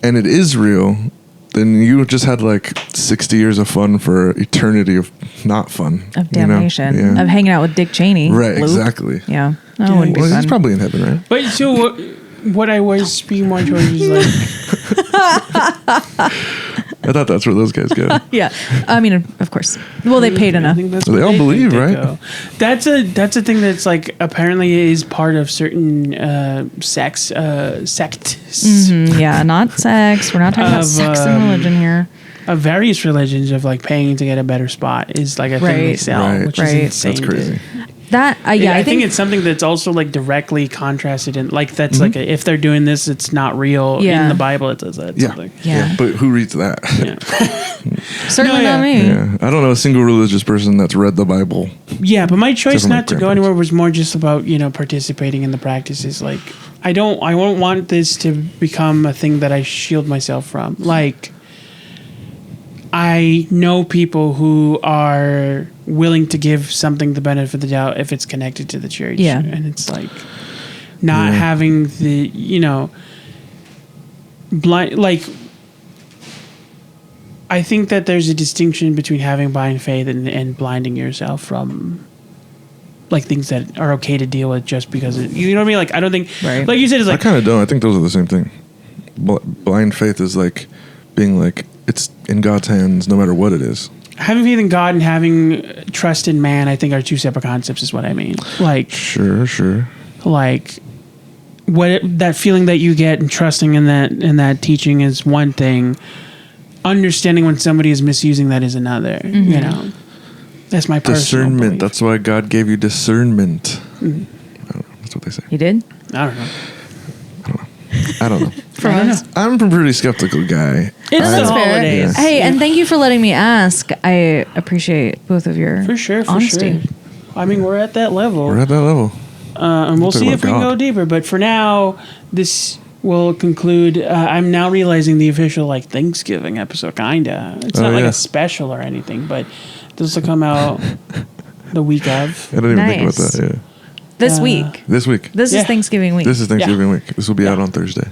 Speaker 3: and it is real, then you just had like 60 years of fun for eternity of not fun.
Speaker 2: Of damnation. Of hanging out with Dick Cheney.
Speaker 3: Right,
Speaker 2: Luke.
Speaker 3: exactly.
Speaker 2: Yeah. That wouldn't be fun.
Speaker 3: He's probably in heaven, right?
Speaker 1: But so what I was speaking more towards is like...
Speaker 3: I thought that's where those guys go.
Speaker 2: Yeah. I mean, of course. Well, they paid enough.
Speaker 3: They all believe, right?
Speaker 1: Go. That's a thing that's like apparently is part of certain sects.
Speaker 2: Mm-hmm. Yeah, not sex. We're not talking about sex and religion here.
Speaker 1: Of various religions of like paying to get a better spot is like a thing they sell, which is insane.
Speaker 3: That's crazy.
Speaker 1: I think it's something that's also like directly contrasted in like that's like if they're doing this, it's not real in the Bible. It does that.
Speaker 3: Something. Yeah, but who reads that?
Speaker 2: Yeah. Certainly not me.
Speaker 3: Yeah. I don't know a single religious person that's read the Bible.
Speaker 1: Yeah, but my choice not to go anywhere was more just about participating in the practices. Like I won't want this to become a thing that I shield myself from. Like I know people who are willing to give something the benefit of the doubt if it's connected to the church.
Speaker 2: Yeah.
Speaker 1: And it's like not having the, blind, like, I think that there's a distinction between having blind faith and blinding yourself from like things that are okay to deal with just because you know what I mean? Like, I don't think, like you said, it's like,
Speaker 3: I kind of don't. I think those are the same thing. Blind faith is like being like, it's in God's hands no matter what it is.
Speaker 1: Having faith in God and having trust in man, I think, are two separate concepts, is what I mean. Like,
Speaker 3: sure. Like,
Speaker 1: that feeling that you get and trusting in that teaching is one thing. Understanding when somebody is misusing that is another.
Speaker 2: Mm-hmm.
Speaker 1: That's my personal
Speaker 3: discernment.
Speaker 1: belief.
Speaker 3: That's why God gave you discernment. Mm-hmm. I don't know. That's what they say.
Speaker 2: He did?
Speaker 1: I don't know.
Speaker 3: I'm a pretty skeptical guy.
Speaker 1: It's the holidays.
Speaker 2: Hey, and thank you for letting me ask. I appreciate both of your honesty.
Speaker 1: For sure. I mean, we're at that level. And we'll see if we can go deeper. But for now, this will conclude. I'm now realizing the official Thanksgiving episode, kinda. It's not a special or anything, but this will come out the week of.
Speaker 3: I didn't even think about that. Yeah.
Speaker 2: This week.
Speaker 3: This
Speaker 2: is Thanksgiving week.
Speaker 3: This is Thanksgiving week. This will be out on Thursday.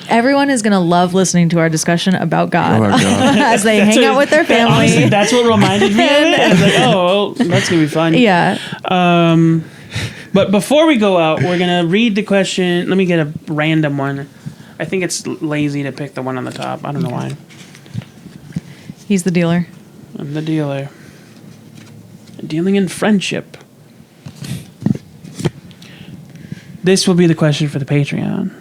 Speaker 2: Everyone is going to love listening to our discussion about God, as they hang out with their family.
Speaker 1: Honestly, that's what reminded me of it. I was like, oh, that's going to be fun.
Speaker 2: Yeah.
Speaker 1: But before we go out, we're going to read the question. Let me get a random one. I think it's lazy to pick the one on the top. I don't know why.
Speaker 2: He's the dealer.
Speaker 1: I'm the dealer. Dealing in friendship. This will be the question for the Patreon.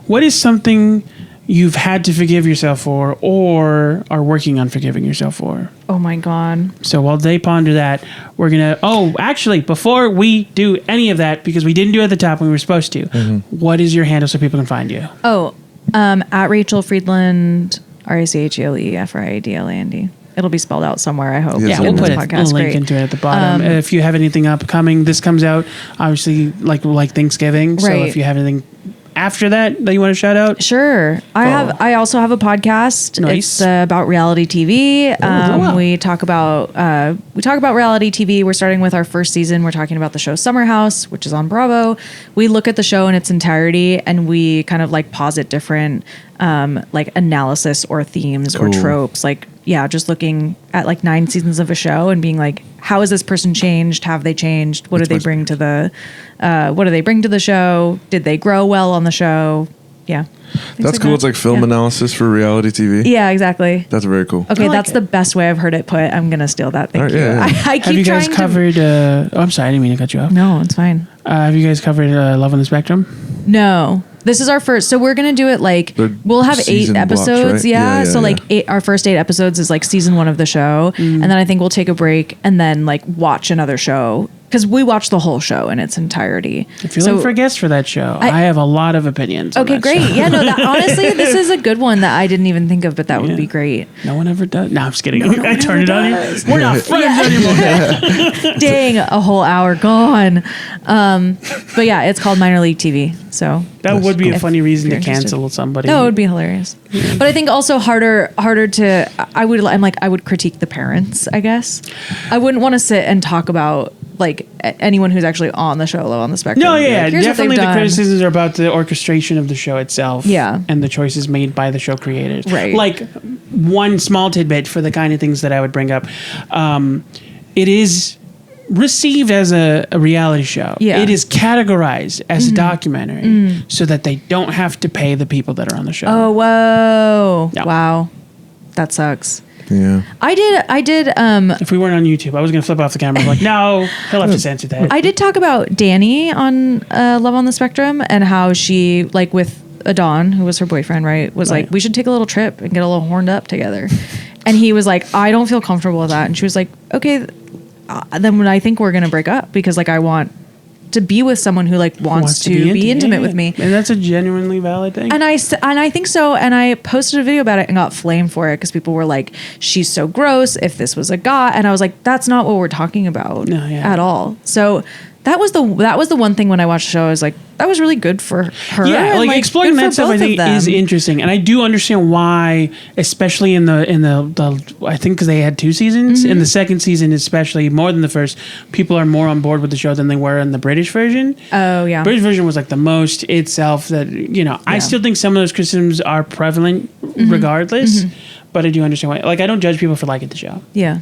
Speaker 1: What is something you've had to forgive yourself for or are working on forgiving yourself for?
Speaker 2: Oh my God.
Speaker 1: So while they ponder that, we're going to... actually, before we do any of that, because we didn't do it at the top when we were supposed to, what is your handle so people can find you?
Speaker 2: At Rachele Friedman, RACHELE FRIEDLAND. It'll be spelled out somewhere, I hope.
Speaker 3: Yeah,
Speaker 1: Yeah,
Speaker 3: so
Speaker 1: we'll
Speaker 2: in
Speaker 1: put
Speaker 2: this
Speaker 1: a
Speaker 2: podcast.
Speaker 1: link
Speaker 2: Great.
Speaker 1: into it at the bottom. If you have anything upcoming, this comes out obviously like Thanksgiving. So
Speaker 2: Right.
Speaker 1: if you have anything after that you want to shout out,
Speaker 2: Sure. I also have a podcast.
Speaker 1: Nice.
Speaker 2: It's about reality TV.
Speaker 1: wow.
Speaker 2: We talk about reality TV. We're starting with our first season. We're talking about the show Summer House, which is on Bravo. We look at the show in its entirety and we kind of like posit different like analysis or themes or
Speaker 3: Cool.
Speaker 2: tropes. Like, yeah, just looking at like 9 seasons of a show and being like, how has this person changed? Have they changed? What do they bring to the show? Did they grow well on the show? Yeah. Things
Speaker 3: That's cool.
Speaker 2: that.
Speaker 3: It's like film
Speaker 2: Yeah.
Speaker 3: analysis for reality TV.
Speaker 2: Yeah, exactly.
Speaker 3: That's very cool.
Speaker 2: Okay,
Speaker 1: I like
Speaker 2: that's
Speaker 1: it.
Speaker 2: the best way I've heard it put. I'm gonna steal that. Thank
Speaker 3: All right,
Speaker 2: you.
Speaker 3: yeah, yeah.
Speaker 2: I keep
Speaker 1: have you guys
Speaker 2: trying
Speaker 1: covered? Oh, I'm sorry, I didn't mean to cut you off.
Speaker 2: No, it's fine.
Speaker 1: Have you guys covered Love on the Spectrum?
Speaker 2: No, this is our first. So we're gonna do it like
Speaker 3: They're
Speaker 2: we'll have 8
Speaker 3: season blocks,
Speaker 2: episodes.
Speaker 3: right? Yeah,
Speaker 2: So
Speaker 3: yeah.
Speaker 2: like our first 8 episodes is like season 1 of the show, and then I think we'll take a break and then like watch another show because we watch the whole show in its entirety.
Speaker 1: If you're looking for guests for that show,
Speaker 2: I-
Speaker 1: I have a lot of opinions. on
Speaker 2: Okay,
Speaker 1: that
Speaker 2: great.
Speaker 1: show.
Speaker 2: Yeah, no, that, honestly, this is a good one that I didn't even think of, but that would
Speaker 1: Yeah.
Speaker 2: be great.
Speaker 1: No one ever does. No, I'm just kidding. I turned it on you. We're not friends anymore.
Speaker 2: Dang, a whole hour gone. But yeah, it's called Minor League TV. So
Speaker 1: That would be a
Speaker 2: If
Speaker 1: funny reason to
Speaker 2: you're interested.
Speaker 1: cancel somebody.
Speaker 2: no, it would be hilarious. But I think also harder to. I would critique the parents. I guess I wouldn't want to sit and talk about like anyone who's actually on the show, Love on the Spectrum.
Speaker 1: No,
Speaker 2: Be
Speaker 1: yeah,
Speaker 2: like, "Here's what they've
Speaker 1: definitely the
Speaker 2: done."
Speaker 1: criticisms are about the orchestration of the show itself.
Speaker 2: Yeah.
Speaker 1: And the choices made by the show creators.
Speaker 2: Right.
Speaker 1: Like one small tidbit for the kind of things that I would bring up. It is received as a reality show.
Speaker 2: Yeah.
Speaker 1: It is categorized as a documentary so that they don't have to pay the people that are on the show.
Speaker 2: Oh, whoa!
Speaker 1: Yeah.
Speaker 2: Wow, that sucks.
Speaker 3: Yeah.
Speaker 2: I did.
Speaker 1: If we weren't on YouTube, I was going to flip off the camera. I'm like, no, he'll have to censor that.
Speaker 2: I did talk about Danny on Love on the Spectrum and how she, like with Adon, who was her boyfriend, right, was
Speaker 1: Right.
Speaker 2: like, we should take a little trip and get a little horned up together. And he was like, I don't feel comfortable with that. And she was like, okay, then I think we're going to break up because like I want to be with someone who like wants to be intimate with me.
Speaker 1: And that's a genuinely valid thing.
Speaker 2: And I think so. And I posted a video about it and got flamed for it because people were like, she's so gross if this was a guy. And I was like, that's not what we're talking about
Speaker 1: No, yeah.
Speaker 2: at all. So that was the one thing when I watched the show. I was like, that was really good for her.
Speaker 1: Yeah,
Speaker 2: and,
Speaker 1: like exploring
Speaker 2: good for
Speaker 1: that stuff
Speaker 2: both
Speaker 1: I
Speaker 2: of
Speaker 1: think
Speaker 2: them.
Speaker 1: is interesting, and I do understand why, especially in the I think because they had 2 seasons.
Speaker 2: Mm-hmm.
Speaker 1: In the second season, especially more than the first, people are more on board with the show than they were in the British version.
Speaker 2: Oh yeah.
Speaker 1: British version was like the most itself that I still think some of those criticisms are prevalent regardless, but I do understand why. Like I don't judge people for liking the show.
Speaker 2: Yeah.